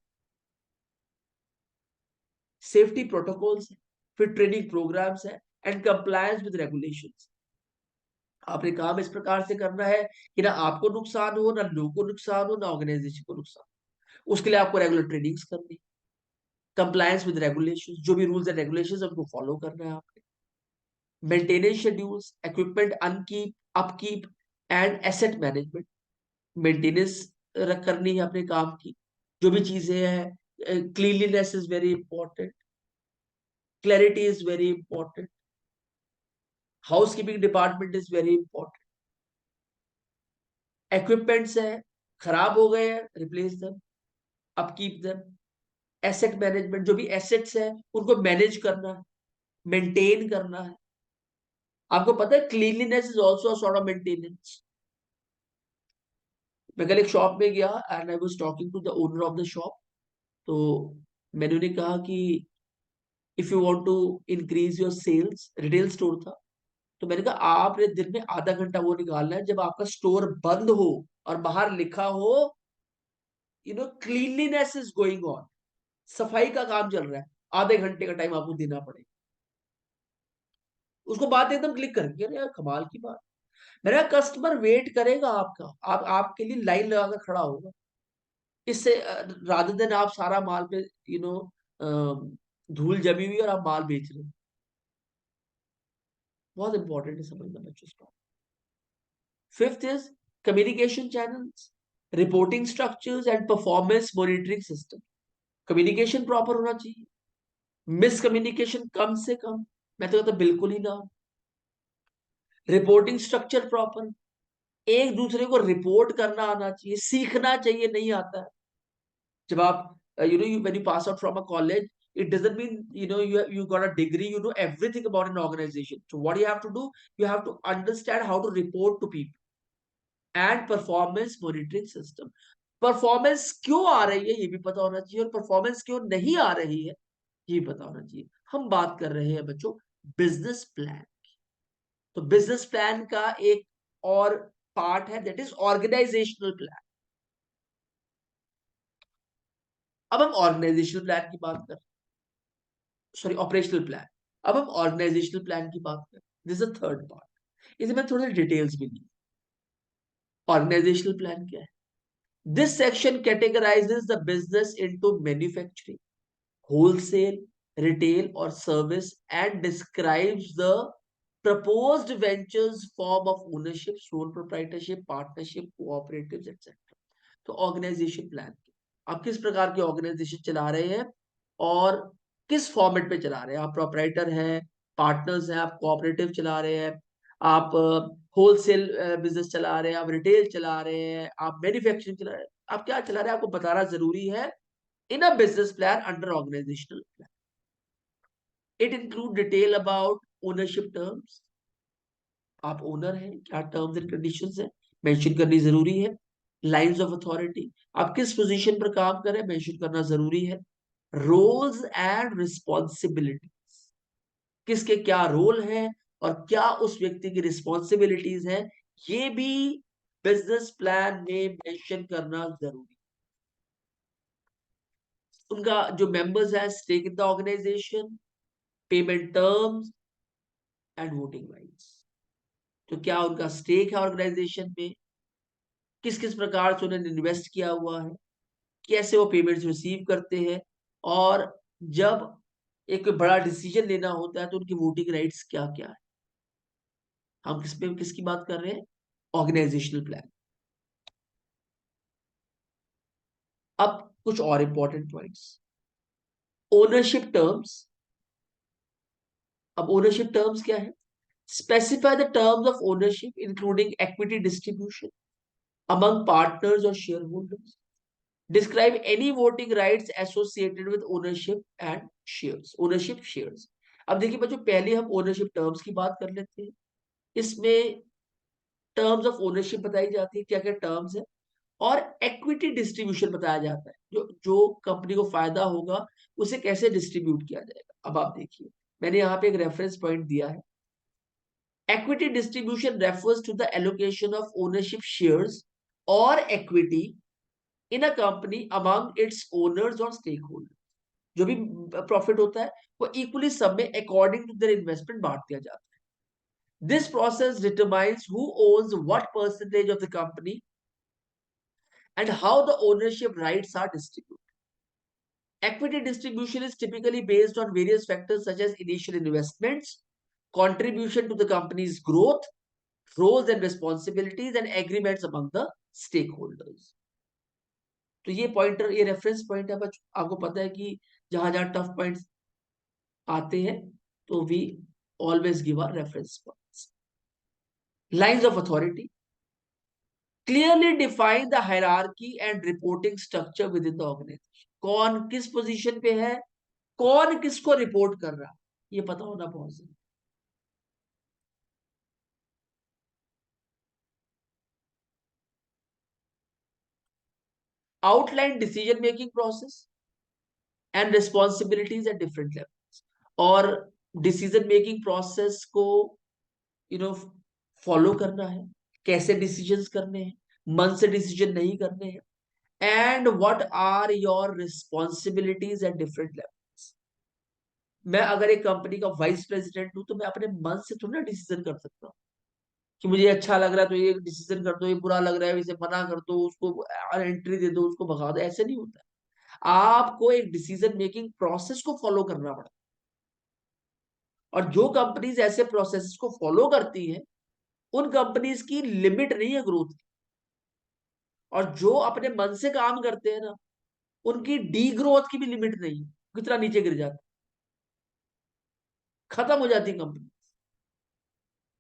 Safety protocols है, फिर ट्रेनिंग प्रोग्राम्स है, एंड कंप्लायंस विद रेगुलेशंस। आपने काम इस प्रकार से करना है कि ना आपको नुकसान हो, ना लोगों को नुकसान हो, ना ऑर्गेनाइजेशन को नुकसान हो। उसके लिए आपको रेगुलर ट्रेनिंग्स करनी, कंप्लायंस विद रेगुलेशंस, जो भी रूल्स एंड रेगुलेशंस है उनको फॉलो करना है आपने। Maintenance schedules, equipment upkeep and asset management. Maintenance करनी है अपने काम की, जो भी चीजें हैं। Cleanliness is very important, clarity is very important, house keeping department is very important. Equipments है, खराब हो गए हैं, replace them, upkeep them. Asset management, जो भी एसेट्स है उनको मैनेज करना है, मेंटेन करना है। आपको पता है cleanliness is also a sort of maintenance. मैं कल एक शॉप में गया and I was talking to the owner of the shop. तो मैंने उन्हें कहा कि if you want to increase your sales, retail store था, तो मैंने कहा आपने दिन में आधा घंटा वो निकालना है जब आपका स्टोर बंद हो और बाहर लिखा हो क्लीनलीनेस इज गोइंग ऑन, सफाई का काम चल रहा है, आधे घंटे का टाइम आपको देना पड़ेगा। उसको बात एकदम क्लिक करेंगे, अरे यार कमाल की बात। मेरा कस्टमर वेट करेगा आपका, आपके लिए लाइन लगाकर खड़ा होगा। इससे राधर देन आप सारा माल पे यू नो धूल जमी हुई और आप माल बेच रहे हो। बहुत इंपॉर्टेंट है समझना बच्चों इसको। Fifth is communication channels, reporting structures and performance monitoring system. Communication proper होना चाहिए, मिसकम्युनिकेशन कम से कम, मैं तो कहता बिल्कुल ही ना। रिपोर्टिंग स्ट्रक्चर प्रॉपर, एक दूसरे को रिपोर्ट करना आना चाहिए, सीखना चाहिए, नहीं आता है। जब आप when you pass out from a college, it doesn't mean you got a degree, you know everything about an organization. So what you have to do, you have to understand how to report to people and performance monitoring system. Performance क्यों आ रही है ये भी पता होना चाहिए, और performance क्यों नहीं आ रही है ये भी पता होना चाहिए। हम बात कर रहे हैं बच्चों बिजनेस प्लान। तो बिजनेस प्लान का एक और पार्ट है, दैट इज ऑर्गेनाइजेशनल प्लान। अब हम ऑर्गेनाइजेशनल प्लान की बात कर, सॉरी ऑपरेशनल प्लान। अब हम ऑर्गेनाइजेशनल प्लान की बात करें, दिस इज थर्ड पार्ट। इसमें थोड़े डिटेल्स भी ली। ऑर्गेनाइजेशनल प्लान क्या है? This section categorises the business into manufacturing, wholesale, retail or service, and describes the proposed ventures form of ownership, sole proprietorship, partnership, cooperatives, etc. तो organisation plan, आप किस प्रकार की ऑर्गेनाइजेशन चला रहे हैं और किस फॉर्मेट पे चला रहे हैं। आप प्रोपराइटर हैं, पार्टनर्स हैं, आप कोऑपरेटिव चला रहे हैं, आप होलसेल बिजनेस चला रहे हैं, आप रिटेल चला रहे हैं, आप मैन्युफैक्चरिंग चला रहे हैं, आप क्या चला रहे हैं आपको बताना जरूरी है in a business plan under organizational plan. It include detail about ownership terms, आप ओनर हैं, क्या टर्म्स एंड कंडीशंस है मेंशन करनी जरूरी है। लाइंस ऑफ अथॉरिटी, आप किस पोजीशन पर काम कर रहे हैं मेंशन करना जरूरी है। रोल्स एंड रिस्पॉन्सिबिलिटी, किसके क्या रोल है और क्या उस व्यक्ति की रिस्पॉन्सिबिलिटीज है, ये भी बिजनेस प्लान में मेंशन करना जरूरी। उनका जो मेंबर्स है, stake in the organisation, payment terms and voting rights. तो क्या उनका स्टेक है ऑर्गेनाइजेशन में, किस किस प्रकार से उन्होंने इन्वेस्ट किया हुआ है, कैसे वो पेमेंट्स रिसीव करते हैं, और जब एक बड़ा डिसीजन लेना होता है तो उनकी वोटिंग राइट्स क्या क्या है। हम किसकी बात कर रहे हैं? Organisational plan. अब कुछ और इंपॉर्टेंट पॉइंट्स, ओनरशिप टर्म्स। अब ओनरशिप टर्म्स क्या है? Specify the terms of ownership including equity distribution among partners or shareholders. Describe any voting rights associated with ownership and shares. Ownership shares. अब देखिए बच्चों, पहले हम ओनरशिप टर्म्स की बात कर लेते हैं। इसमें टर्म्स ऑफ ओनरशिप बताई जाती है, क्या क्या टर्म्स है, और इक्विटी डिस्ट्रीब्यूशन बताया जाता है, जो जो कंपनी को फायदा होगा उसे कैसे डिस्ट्रीब्यूट किया जाएगा। अब आप देखिए, मैंने यहाँ पे एक रेफरेंस पॉइंट दिया है। Equity distribution refers to the allocation of ownership shares or equity in a company among its owners or stakeholders. जो भी प्रॉफिट होता है वो इक्वली सब में अकॉर्डिंग टू देयर इन्वेस्टमेंट बांट दिया जाता है। This process determines who owns what percentage of the company and how the ownership rights are distributed. Equity distribution is typically based on various factors such as initial investments, contribution to the company's growth, roles and responsibilities, and agreements among the stakeholders. तो ये pointer, ये reference point है बच्चों। आपको पता है कि जहां जहां टफ पॉइंट्स आते हैं तो we always give a reference points. Lines of authority, clearly define the hierarchy and reporting structure with in the organisation. कौन किस पोजीशन पे है, कौन किसको रिपोर्ट कर रहा है, ये पता होना बहुत जरूरी। Outline decision making process and responsibilities at different levels. और डिसीजन मेकिंग प्रोसेस को यू नो फॉलो करना है, कैसे डिसीजंस करने हैं, मन से डिसीजन नहीं करने हैं, and what are your responsibilities at different levels. मैं अगर एक कंपनी का वाइस प्रेसिडेंट हूं तो मैं अपने मन से थोड़ा डिसीजन कर सकता हूँ कि मुझे अच्छा लग रहा है तो ये डिसीजन कर दो, ये बुरा लग रहा है इसे मना कर दो, उसको एंट्री दे दो, उसको भगा दो। ऐसे नहीं होता है। आपको एक डिसीजन मेकिंग प्रोसेस को फॉलो करना पड़ता है, और जो कंपनीज ऐसे प्रोसेस को फॉलो करती हैं उन कंपनीज की लिमिट नहीं है ग्रोथ की, और जो अपने मन से काम करते हैं ना उनकी डी ग्रोथ की भी लिमिट नहीं है, कितना नीचे गिर जाता, खत्म हो जाती company.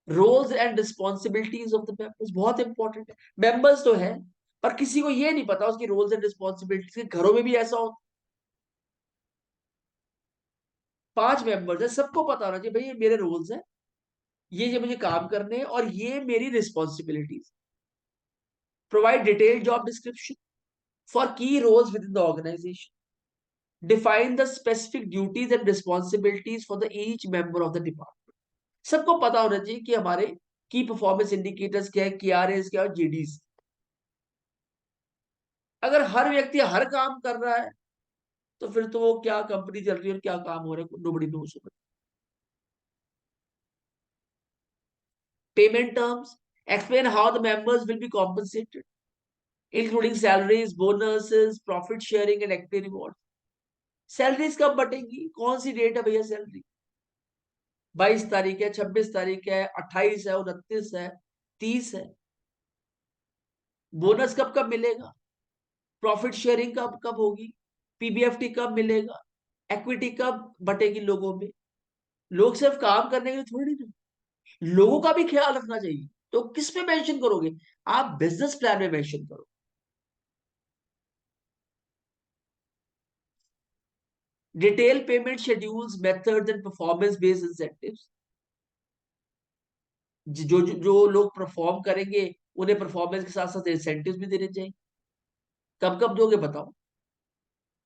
Roles and responsibilities of the members बहुत इंपॉर्टेंट है। मेंबर्स तो है पर किसी को ये नहीं पता उसकी रोल्स एंड रिस्पॉन्सिबिलिटीज के। घरों में भी ऐसा हो, 5 मेंबर्स है, सबको पता होना चाहिए भाई ये मेरे रोल्स है, ये मुझे काम करने हैं और ये मेरी responsibilities. Provide detailed job description for key roles with in the organisation. Define the specific duties and responsibilities for the each member of the department. सबको पता होना चाहिए कि हमारे की परफॉर्मेंस इंडिकेटर्स क्या है, KRAs क्या है और GDs। अगर हर व्यक्ति हर काम कर रहा है तो फिर तो वो क्या कंपनी चल रही है और क्या काम हो रहा है, nobody nose. Payment terms, explain how the members will be compensated including salaries, bonuses, profit sharing and active reward. Salaries कब बटेंगी, कौन सी डेट है भैया सैलरी? 22 तारीख है, 26 तारीख है, 28 है, 29 है, 30 है। बोनस कब कब मिलेगा, प्रॉफिट शेयरिंग कब कब होगी, PBFT कब मिलेगा, इक्विटी कब बटेगी लोगों में। लोग सिर्फ काम करने के लिए थोड़ी ना, लोगों का भी ख्याल रखना चाहिए। तो किस में मेंशन करोगे, आप बिजनेस प्लान में मेंशन करो। Detail payment schedules, methods and performance based incentives. जो लोग परफॉर्म करेंगे उन्हें परफॉर्मेंस के साथ साथ इंसेंटिव्स भी देने चाहिए। कब कब दोगे बताओ।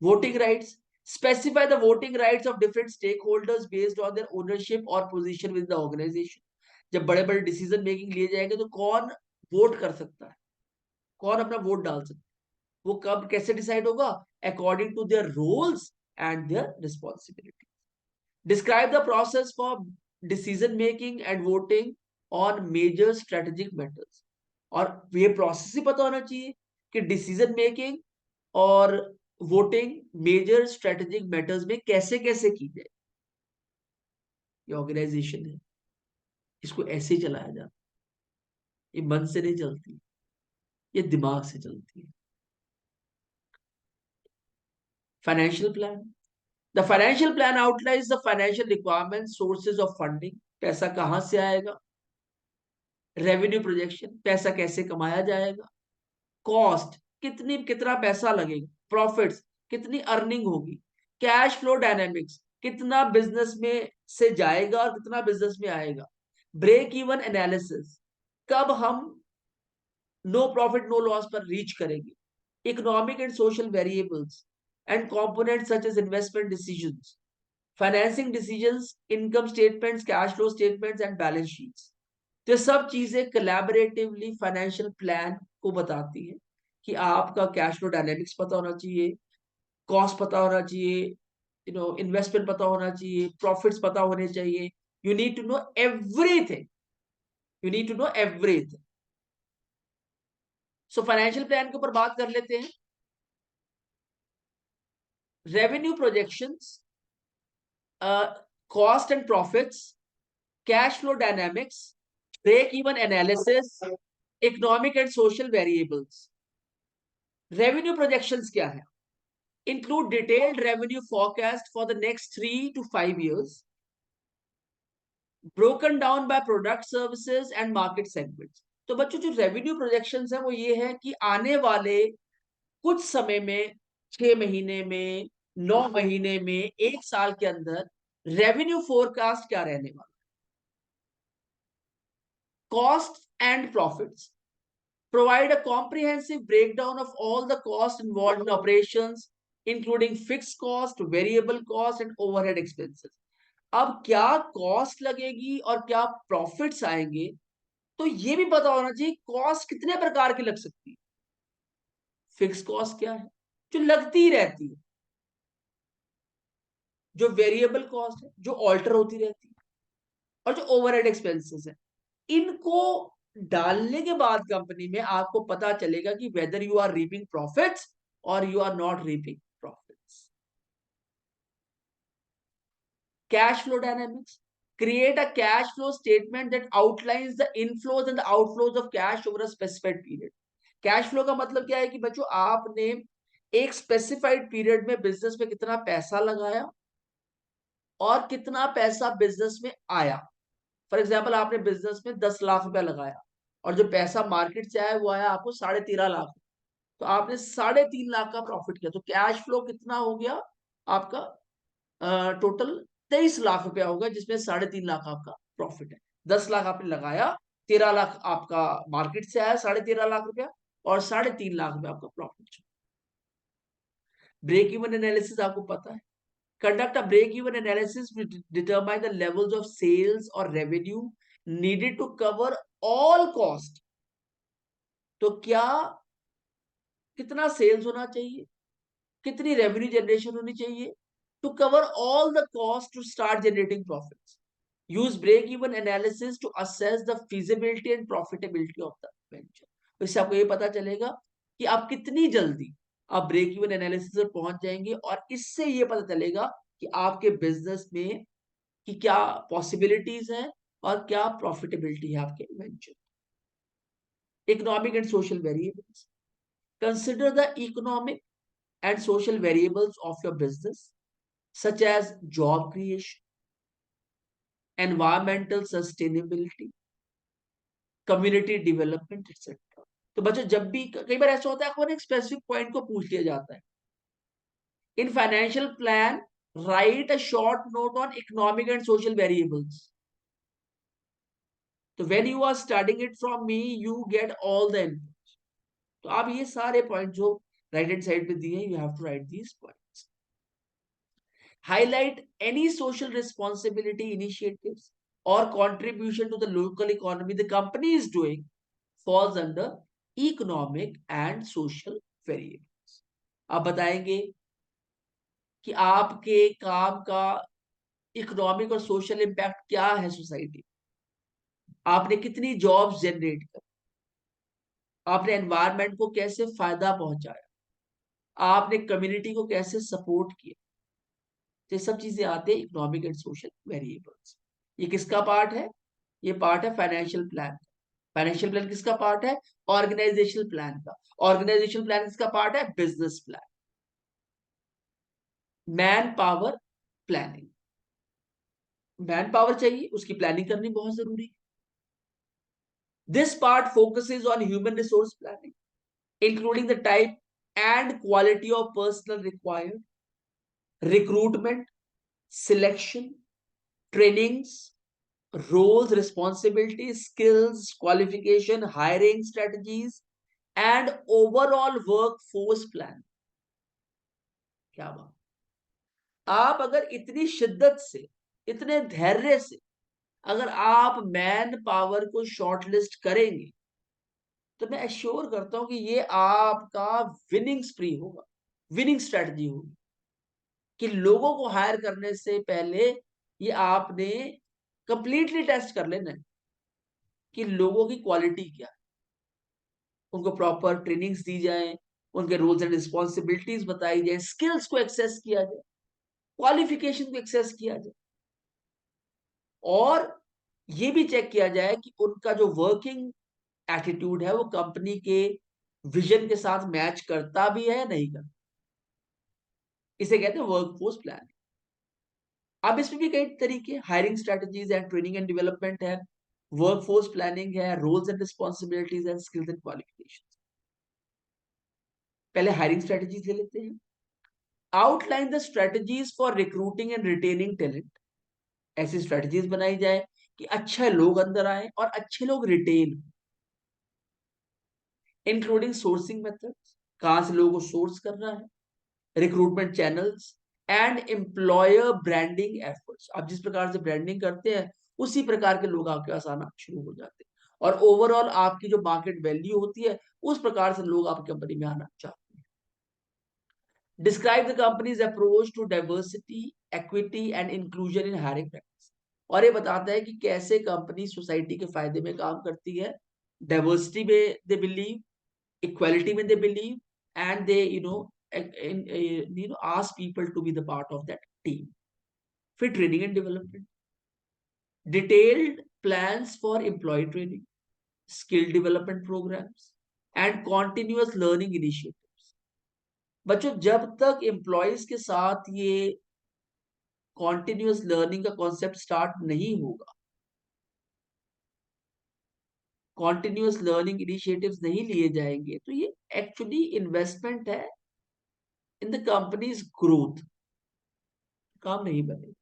Voting rights, specify the voting rights of different stakeholders based on their ownership और पोजीशन विद द ऑर्गेनाइजेशन। जब बड़े बड़े डिसीजन मेकिंग लिए जाएंगे तो कौन वोट कर सकता है, कौन अपना वोट डाल सकता है, वो कब कैसे डिसाइड होगा, according to their roles and their responsibility. Describe the process for decision making and voting on major strategic matters। और ये प्रोसेस ही पता होना चाहिए कि डिसीजन मेकिंग और वोटिंग मेजर स्ट्रेटेजिक मैटर्स में कैसे कैसे की जाए। ये ऑर्गेनाइजेशन है, इसको ऐसे ही चलाया जाता है। ये मन से नहीं चलती, ये दिमाग से चलती है। Financial plan, the financial plan outlines the financial requirement, sources of funding, पैसा कहां से आएगा, रेवेन्यू प्रोजेक्शन, पैसा कैसे कमाया जाएगा, कॉस्ट कितना पैसा लगेगा, प्रॉफिट्स कितनी अर्निंग होगी, कैश फ्लो डायनेमिक्स कितना बिजनेस में से जाएगा और कितना बिजनेस में आएगा, ब्रेक इवन एनालिसिस कब हम नो प्रॉफिट नो लॉस पर रीच करेंगे, economic and social variables and components such as investment decisions, financing decisions, income statements, cash flow statements and balance sheets. तो ये सब चीजें कोलैबोरेटिवली फाइनेंशियल प्लान को बताती है कि आपका कैश फ्लो डायनेमिक्स पता होना चाहिए, कॉस्ट पता होना चाहिए, इन्वेस्टमेंट पता होना चाहिए, प्रॉफिट्स पता होने चाहिए। You need to know everything, you need to know everything. So financial plan के ऊपर बात कर लेते हैं। Revenue projections, cost and profits, cash flow dynamics, break even analysis, economic and social variables. Revenue projections क्या है, include detailed revenue forecast for the next 3 to 5 years, broken down by product, services and market segments। तो बच्चों जो revenue projections है वो ये है कि आने वाले कुछ समय में, 6 महीने में, 9 महीने में, 1 साल के अंदर रेवेन्यू फोरकास्ट क्या रहने वाला। Cost and profits, provide a comprehensive breakdown of all the costs involved in operations, including fixed cost, variable cost, and overhead expenses। अब क्या कॉस्ट लगेगी और क्या प्रॉफिट्स आएंगे, तो ये भी पता होना चाहिए कॉस्ट कितने प्रकार की लग सकती है। फिक्स कॉस्ट क्या है, जो लगती ही रहती है, जो वेरिएबल कॉस्ट है जो ऑल्टर होती रहती है, और जो ओवरहेड एक्सपेंसेस है। इनको डालने के बाद कंपनी में आपको पता चलेगा कि whether you are reaping profits और you are not reaping profits. Cash flow dynamics. Create a cash flow statement that outlines the inflows and the outflows of cash over a specified period. Cash flow का मतलब क्या है कि बच्चों आपने एक specified period में बिजनेस में कितना पैसा लगाया और कितना पैसा बिजनेस में आया। फॉर एग्जाम्पल आपने बिजनेस में 10 लाख रुपया लगाया और जो पैसा मार्केट से आया वो आया आपको 13.5 लाख, तो आपने 3.5 लाख का प्रॉफिट किया, तो कैश फ्लो कितना हो गया आपका, टोटल 23 लाख रुपया होगा, जिसमें 3.5 लाख आपका प्रॉफिट है। 10 लाख आपने लगाया, 13 लाख आपका मार्केट से आया 13.5 लाख रुपया, और 3.5 लाख रुपया आपका प्रॉफिट। ब्रेक इवन एनालिसिस आपको पता है, conduct a break even analysis to determine the levels of sales or revenue needed to cover all cost। तो क्या कितना सेल्स होना चाहिए, कितनी रेवेन्यू जनरेशन होनी चाहिए to cover all the cost to start generating profits. Use break even analysis to assess the feasibility and profitability of the venture. तो इससे आपको ये पता चलेगा कि आप कितनी जल्दी आप ब्रेक इवन एनालिसिस पर पहुंच जाएंगे, और इससे ये पता चलेगा कि आपके बिजनेस में कि क्या पॉसिबिलिटीज है और क्या प्रॉफिटेबिलिटी है आपके venture. Economic and social variables. Consider the economic and social variables of your business, such as job creation, environmental sustainability, community development, etc। तो बच्चों जब भी कई बार ऐसा होता है आपको एक स्पेसिफिक पॉइंट को पूछ लिया जाता है in financial plan, write a short note on economic and social variables. तो when you are starting it from me you get all the input. तो आप ये सारे पॉइंट जो राइट हैंड साइड पे दिए you have to write these points. Highlight any social responsibility initiatives or contribution to the local economy the company is doing falls under economic and social variables। आप बताएंगे कि आपके काम का economic और social impact क्या है सोसाइटी, आपने कितनी जॉब्स जनरेट कर, आपने एनवायरनमेंट को कैसे फायदा पहुंचाया, आपने कम्युनिटी को कैसे सपोर्ट किया। तो ये सब चीजें आते हैं इकोनॉमिक एंड सोशल वेरिएबल्स। ये किसका पार्ट है, ये पार्ट है फाइनेंशियल प्लान। फाइनेंशियल प्लान किसका पार्ट है, ऑर्गेनाइजेशनल प्लान का। ऑर्गेनाइजेशनल प्लान किसका पार्ट है, business plan. Man power planning, man power चाहिए उसकी प्लानिंग करनी बहुत जरूरी है। This part focuses on human resource planning including the type and quality of personal required, recruitment, selection, trainings, roles, responsibilities, skills, qualification, hiring strategies, and overall workforce plan। क्या बात, आप अगर इतनी शिद्दत से, इतने धैर्य से अगर आप मैन पावर को शॉर्टलिस्ट करेंगे, तो मैं एश्योर करता हूं कि ये आपका विनिंग स्प्री होगा, विनिंग स्ट्रेटजी होगी। कि लोगों को हायर करने से पहले ये आपने कंप्लीटली टेस्ट कर लेना है कि लोगों की क्वालिटी क्या है, उनको प्रॉपर ट्रेनिंग्स दी जाए, उनके रोल्स एंड रिस्पॉन्सिबिलिटीज बताई जाए, स्किल्स को एक्सेस किया जाए, क्वालिफिकेशन को एक्सेस किया जाए, और ये भी चेक किया जाए कि उनका जो वर्किंग एटीट्यूड है वो कंपनी के विजन के साथ मैच करता भी है या नहीं करता। इसे कहते हैं वर्कफोर्स प्लान। अब इसमें भी कई तरीके, hiring strategies and training and development है, वर्कफोर्स प्लानिंग है, roles and responsibilities and skills and qualification. पहले हायरिंग स्ट्रेटजीज ले लेते हैं। Outline the strategies for recruiting and retaining talent. ऐसी स्ट्रेटजीज बनाई जाए कि अच्छे लोग अंदर आए और अच्छे लोग रिटेन, इंक्लूडिंग सोर्सिंग मेथड्स, कहां से लोगों को सोर्स करना है, recruitment channels, and employer branding efforts. आप जिस प्रकार से ब्रांडिंग करते हैं उसी प्रकार के लोग आपके पास आना शुरू हो जाते हैं, और ओवरऑल आपकी जो मार्केट वैल्यू होती है उस प्रकार से लोग आपकी कंपनी में आना चाहते हैं। Describe the company's approach to diversity, equity and inclusion in hiring practice. और ये बताता है कि कैसे कंपनी सोसाइटी के फायदे में काम करती है, डाइवर्सिटी में they believe, equality when they believe, and they ask people to be the part of that team. Fit training and development, detailed plans for employee training, skill development programs and continuous learning initiatives। बच्चों जब तक employees के साथ ये continuous learning का concept start नहीं होगा, continuous learning initiatives नहीं लिए जाएंगे, तो ये एक्चुअली इन्वेस्टमेंट है इन द कंपनीज ग्रोथ, काम नहीं बनेगा।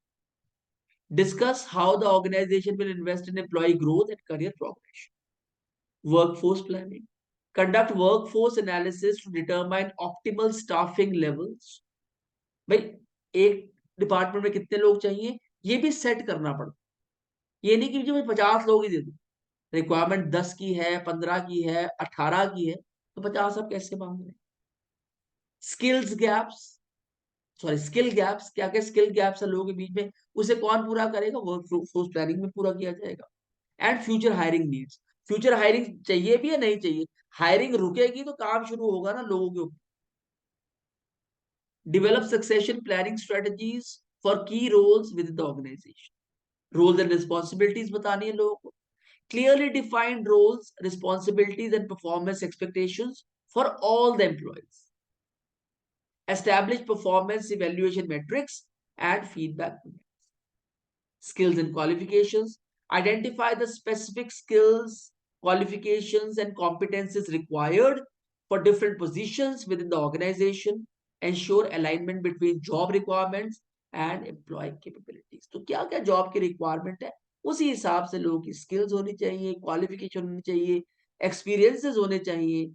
Discuss how the organization will invest in employee growth and career progression. Workforce planning. Conduct workforce analysis to determine optimal staffing levels. भाई एक डिपार्टमेंट में कितने लोग चाहिए ये भी सेट करना पड़ता, ये नहीं कि मुझे 50 लोग ही दे दो, रिक्वायरमेंट 10 की है, 15 की है, 18 की है, तो 50 आप कैसे मांग रहे हैं। Skills gaps, sorry skill gaps, क्या क्या स्किल गैप्स है लोगों के बीच में, उसे कौन पूरा करेगा, वर्कफोर्स प्लानिंग में पूरा किया जाएगा। And future hiring needs, future hiring चाहिए भी या नहीं चाहिए, हायरिंग रुकेगी तो काम शुरू होगा ना लोगों के ऊपर। Develop succession planning strategies for key roles with the organisation, roles and responsibilities बतानी है लोगों को, clearly defined roles, responsibilities and performance expectations for all the employees, establish performance evaluation metrics and feedback. Skills and qualifications, identify the specific skills, qualifications and competencies required for different positions within the organization, ensure alignment between job requirements and employee capabilities। तो क्या क्या job की requirement है उसी हिसाब से लोगों की स्किल्स होनी चाहिए, क्वालिफिकेशन होनी चाहिए, एक्सपीरियंसेस होने चाहिए,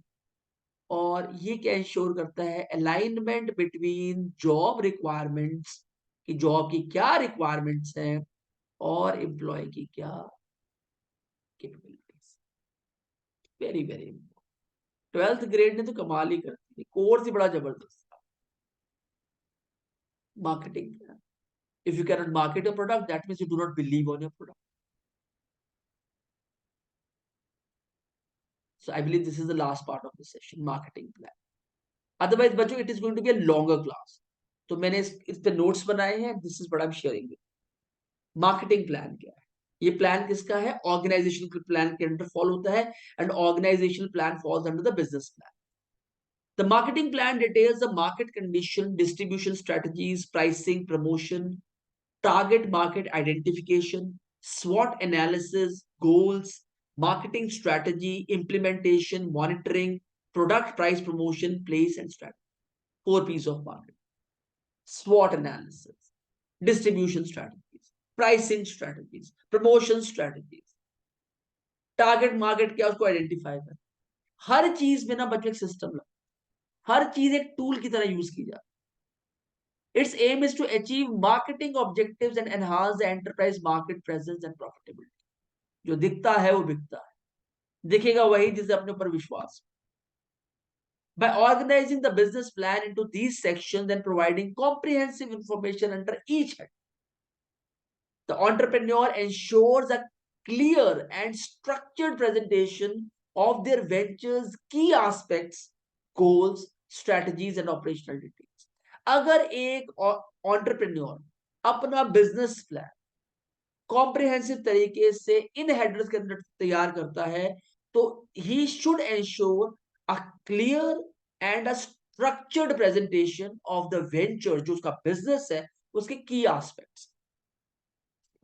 और ये क्या इंश्योर करता है, अलाइनमेंट बिटवीन जॉब रिक्वायरमेंट्स, कि जॉब की क्या रिक्वायरमेंट्स हैं और एम्प्लॉय की क्या capabilities. Very very important. 12th grade ने तो कमाल ही कर दी, कोर्स ही बड़ा जबरदस्त था। Marketing, if you can not market your product that means you do not believe on your product. So I believe this is the last part of the session, marketing plan. Otherwise बच्चों it is going to be a longer class, तो मैंने इस पे notes बनाए हैं, this is what I am sharing. Marketing plan क्या है, ये प्लान किसका है, ऑर्गेनाइजेशन प्लान के अंडर फॉल होता है, and organisational plan falls under the business plan. The marketing plan details the market condition, distribution strategies, pricing, promotion, target market identification, SWOT analysis, goals, marketing strategy, implementation, monitoring, product price promotion, place and strategy. 4 P's of marketing. SWOT analysis, distribution strategies, pricing strategies, promotion strategies, target market क्या उसको identify कर। हर चीज में ना बच्चों एक system लगा, हर चीज एक टूल की तरह यूज की जाती है। Its aim is to achieve marketing objectives and enhance the enterprise market presence and profitability. जो दिखता है वो बिकता है, दिखेगा वही जिसे अपने ऊपर विश्वास। By organizing the business plan into these sections and providing comprehensive information under each head, the entrepreneur ensures a clear and structured presentation of their venture's key aspects, goals, strategies and operational details। अगर एक entrepreneur अपना business plan comprehensive तरीके से इन headers के अंदर तैयार करता है, तो he should ensure a clear and a structured presentation of the venture, जो उसका business है, उसके key aspects,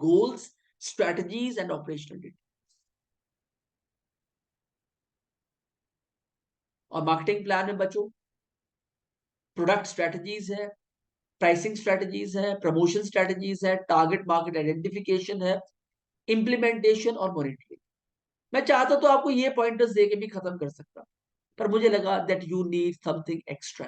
goals, strategies and operational details। और मार्केटिंग प्लान में बच्चों प्रोडक्ट स्ट्रेटजीज है, प्राइसिंग स्ट्रेटजीज है, प्रमोशन स्ट्रेटजीज है, टारगेट मार्केट आइडेंटिफिकेशन है, इंप्लीमेंटेशन और मॉनिटरिंग। मैं चाहता तो आपको ये पॉइंटर्स देके भी खत्म कर सकता, पर मुझे लगा that you need something extra.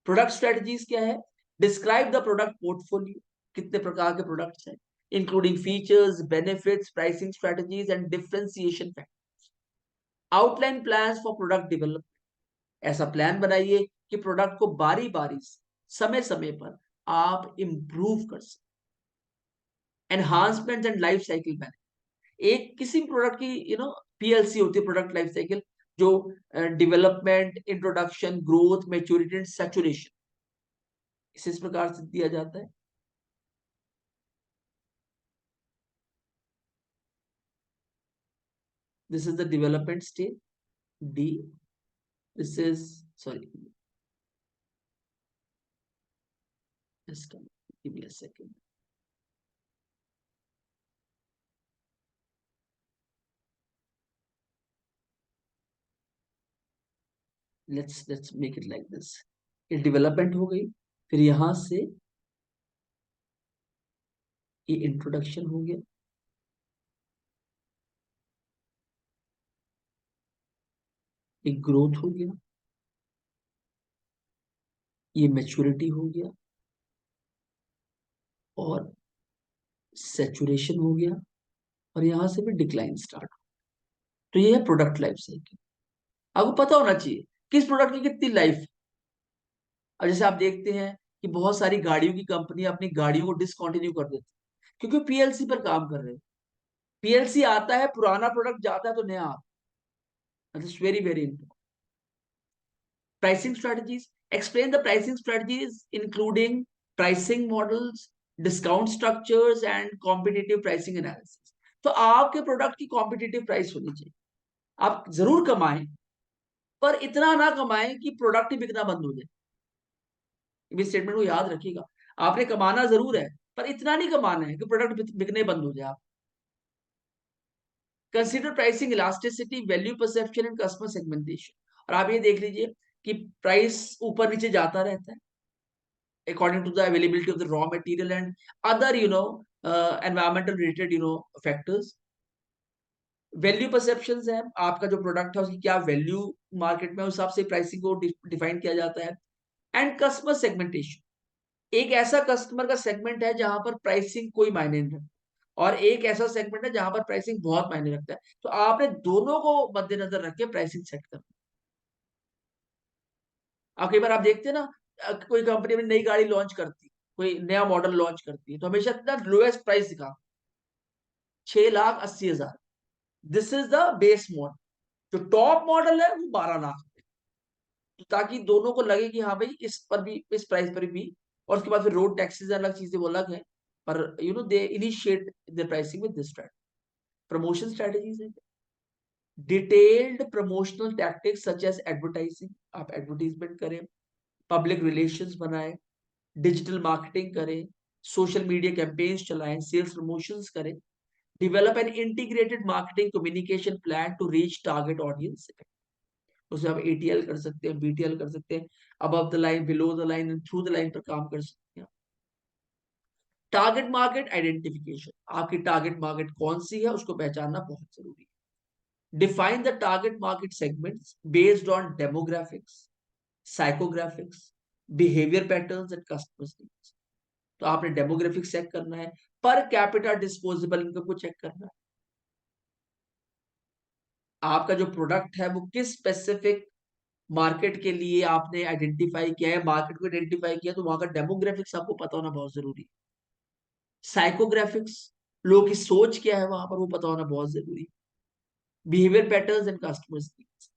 Product strategies क्या है, डिस्क्राइब द प्रोडक्ट पोर्टफोलियो, कितने प्रकार के प्रोडक्ट्स हैं, including features, benefits, pricing strategies and differentiation factors. Outline plans for product development, ऐसा प्लान बनाइए कि प्रोडक्ट को बारी बारी समय समय पर आप इंप्रूव कर सकें। Enhancement and life cycle management, एक किसी प्रोडक्ट की पीएलसी होती है, प्रोडक्ट लाइफ साइकिल, जो development, introduction, growth, maturity and saturation, इस प्रकार से दिया जाता है। This is the development stage. D. This is, sorry, just give me a second. Let's make it like this. ये डेवलपमेंट हो गई, फिर यहां से ये इंट्रोडक्शन हो गया, एक ग्रोथ हो गया, ये मैच्योरिटी हो गया, और सैचुरेशन हो गया, और यहां से भी डिक्लाइन स्टार्ट हो। तो ये है प्रोडक्ट लाइफ साइकिल। आपको पता होना चाहिए किस प्रोडक्ट की कितनी लाइफ। और जैसे आप देखते हैं कि बहुत सारी गाड़ियों की कंपनी अपनी गाड़ियों को डिसकंटिन्यू कर देती है क्योंकि पीएलसी पर काम कर रहे हैं। पीएलसी आता है, पुराना प्रोडक्ट जाता है तो नया आता है। This very very important. Pricing strategies. Explain the pricing strategies, including pricing models, discount structures, and competitive pricing analysis. तो आपके प्रोडक्ट की कॉम्पिटिटिव प्राइस होनी चाहिए। आप जरूर कमाएं, पर इतना ना कमाएं कि प्रोडक्ट ही बिकना बंद हो जाए। इस स्टेटमेंट को याद रखिएगा। आपने कमाना जरूर है, पर इतना नहीं कमाना है कि प्रोडक्ट बिकने बंद हो जाए। आप consider pricing elasticity, value perception and customer segmentation. और आप ये देख लीजिए कि प्राइस ऊपर नीचे जाता रहता है according to the availability of the raw material and other environmental related factors. Value perceptions है, आपका जो प्रोडक्ट है उसकी क्या वैल्यू मार्केट में, उस हिसाब से प्राइसिंग को डिफाइन किया जाता है। एंड कस्टमर सेगमेंटेशन, एक ऐसा कस्टमर का सेगमेंट है जहां पर प्राइसिंग कोई मायने नहीं रखता, और एक ऐसा सेगमेंट है जहां पर प्राइसिंग बहुत मायने रखता है। तो आपने दोनों को मद्देनजर रख के प्राइसिंग सेट करना। अब कई बार आप देखते हैं ना, कोई कंपनी अपनी नई गाड़ी लॉन्च करती, कोई नया मॉडल लॉन्च करती है, तो हमेशा इतना लोएस्ट प्राइस दिखा, 6,80,000। This is the base model. जो टॉप मॉडल है वो 12 लाख, तो ताकि दोनों को लगे कि हाँ भाई इस पर भी, इस प्राइस पर भी। और उसके बाद फिर रोड टैक्सेस अलग चीजें वो अलग है, पर they initiate the pricing with this strategy. Promotion strategies है, detailed promotional tactics such as advertising, आप एडवर्टाइजमेंट करें, पब्लिक रिलेशंस बनाएं, डिजिटल मार्केटिंग करें, सोशल मीडिया कैंपेन्स चलाएं, सेल्स प्रमोशंस करें, develop an integrated marketing communication plan to reach target audience। उसमें आप ATL कर सकते हैं, BTL कर सकते हैं, above the line, below the line and through the line पर काम कर सकते हैं। टारगेट मार्केट आइडेंटिफिकेशन, आपकी टारगेट मार्केट कौन सी है उसको पहचानना बहुत जरूरी है। Define the target market segments based on demographics, psychographics, behaviour patterns and customers needs. तो आपने डेमोग्राफिक चेक करना है, पर कैपिटा डिस्पोजेबल इनकम को चेक करना है, आपका जो प्रोडक्ट है वो किस स्पेसिफिक मार्केट के लिए आपने आइडेंटिफाई किया है, मार्केट को आइडेंटिफाई किया, तो वहां का डेमोग्राफिक्स आपको पता होना बहुत जरूरी है। साइकोग्राफिक्स, लोगों की सोच क्या है वहां पर, वो पता होना बहुत जरूरी है। Behaviour patterns and customers needs.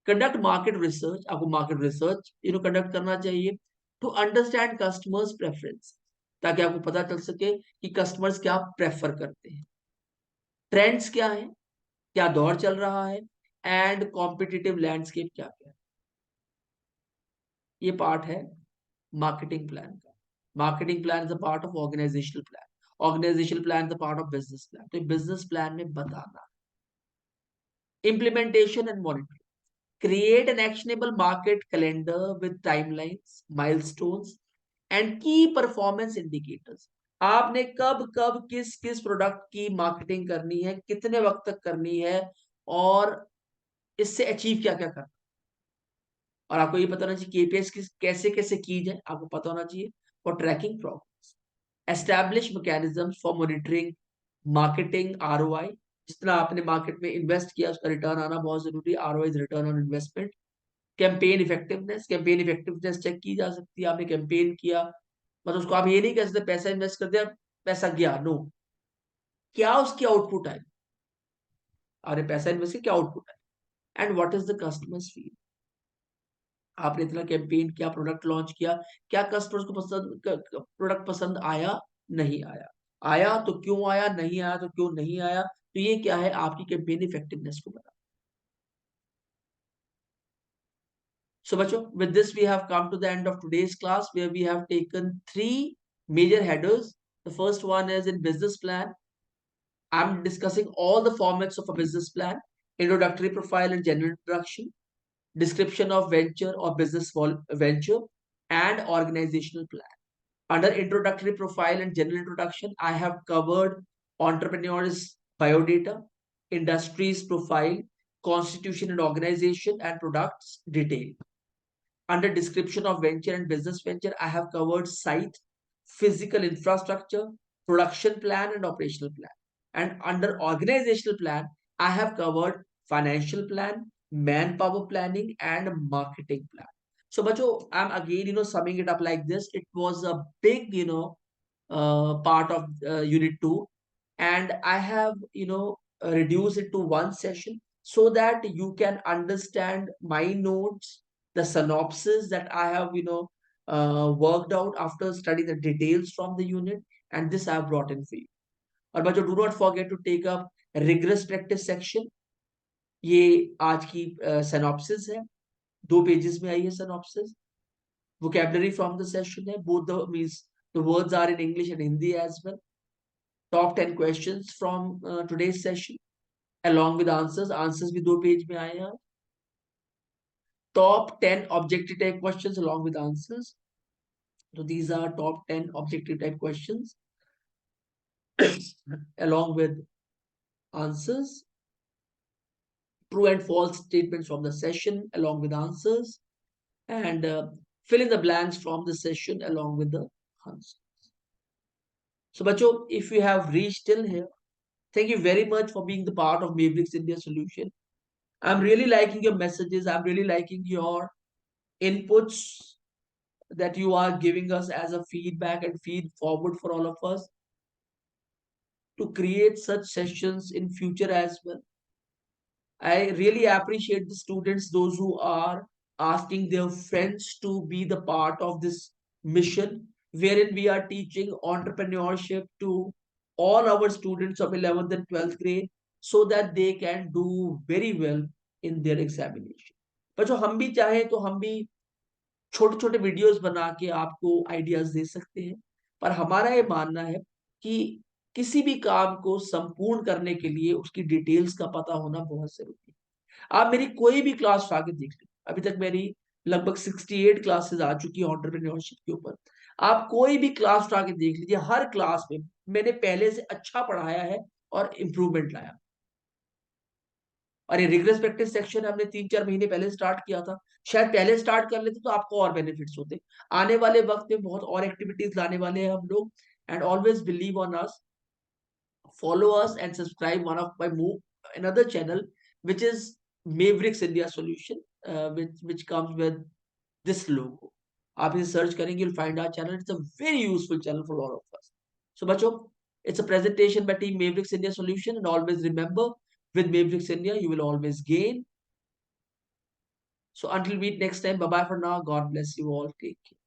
Conduct market research, आपको मार्केट रिसर्च कंडक्ट करना चाहिए टू अंडरस्टैंड कस्टमर्स प्रेफरेंस, ताकि आपको पता चल सके कि कस्टमर्स क्या प्रेफर करते हैं, ट्रेंड्स क्या है, क्या दौर चल रहा है, एंड कॉम्पिटिटिव लैंडस्केप क्या क्या है। ये पार्ट है मार्केटिंग प्लान का। Marketing plan is a part of organisational plan, organisational plan is a part of business plan. तो बिजनेस प्लान में बताना, implementation and monitoring. Create an actionable market calendar with timelines, milestones, and key performance indicators. आपने कब कब किस किस product की marketing करनी है, कितने वक्त तक करनी है, और इससे अचीव क्या क्या करना। और आपको ये पता होना चाहिए केपीएस कैसे कैसे की जाए, आपको पता होना चाहिए। for tracking progress. Establish mechanisms for monitoring marketing ROI. जितना आपने मार्केट में इन्वेस्ट किया उसका रिटर्न आना बहुत जरूरी है. ROI is return on investment. Campaign effectiveness check की जा सकती है. आपने कैंपेन किया मतलब उसको आप ये नहीं कह सकते पैसा इन्वेस्ट कर दिया पैसा गया. नो, क्या उसकी आउटपुट आई. आपने पैसा इन्वेस्ट किया क्या output I and what is the customers feel. आपने इतना कैंपेन किया, प्रोडक्ट लॉन्च किया, क्या कस्टमर्स को पसंद प्रोडक्ट पसंद आया नहीं आया. आया तो क्यों आया, नहीं आया तो क्यों नहीं आया. तो ये क्या है आपकी कैंपेन इफेक्टिवनेस को बता. So, Bacho, with this, we have come to the end of today's class where we have taken three major headers. The first one is in business plan. I'm discussing all the formats of a business plan: introductory profile and general introduction, description of venture or business venture, and organizational plan. Under introductory profile and general introduction, I have covered entrepreneurs' biodata, industries profile, constitution and organization, and products detail. Under description of venture and business venture, I have covered site, physical infrastructure, production plan, and operational plan. And under organizational plan, I have covered financial plan, manpower planning, and marketing plan. So, Bacho, I'm again, summing it up like this. It was a big, part of unit 2, and I have, reduced it to one session so that you can understand my notes, the synopsis that I have, worked out after studying the details from the unit, and this I have brought in for you. और बच्चों, do not forget to take up rigorous practice section. ये आज की synopsis है, 2 pages में आई है synopsis. Vocabulary from the session है, both the means the words are in English and Hindi as well. Top 10 questions from today's session along with answers. Answers भी 2 page में आए हैं. Top 10 objective type questions along with answers. So these are top 10 objective type questions along with answers. True and false statements from the session along with answers, and fill in the blanks from the session along with the answers. So, bacho, if you have reached till here, thank you very much for being the part of Mavericks India Solution. I'm really liking your messages. I'm really liking your inputs that you are giving us as a feedback and feed forward for all of us to create such sessions in future as well. I really appreciate the students, those who are asking their friends to be the part of this mission, wherein we are teaching entrepreneurship to all our students of 11th and 12th grade so that they can do very well in their examination. पर जो हम भी चाहें तो हम भी छोटे छोटे वीडियोस बना के आपको आइडियाज दे सकते हैं, पर हमारा ये मानना है कि किसी भी काम को संपूर्ण करने के लिए उसकी डिटेल्स का पता होना बहुत जरूरी है. आप मेरी कोई भी क्लास उठा के देख लीजिए, अभी तक मेरी लगभग 68 क्लासेस आ चुकी है एंटरप्रेन्योरशिप के ऊपर. आप कोई भी क्लास उठा के देख लीजिए, हर क्लास में मैंने पहले से अच्छा पढ़ाया है और इम्प्रूवमेंट लाया. और ये रिग्रेस प्रैक्टिस सेक्शन हमने 3-4 महीने पहले स्टार्ट किया था. शायद पहले स्टार्ट कर लेते तो आपको और बेनिफिट्स होते. आने वाले वक्त में बहुत और एक्टिविटीज लाने वाले हैं हम लोग. And always believe on us, follow us and subscribe one of my move another channel which is Mavericks India Solution, which comes with this logo. आप इसे सर्च करेंगे, you'll find our channel. It's a very useful channel for all of us. So बच्चों, it's a presentation by team Mavericks India Solution, and always remember, with Mavericks India you will always gain. So until we meet next time, bye bye for now. God bless you all. Take care.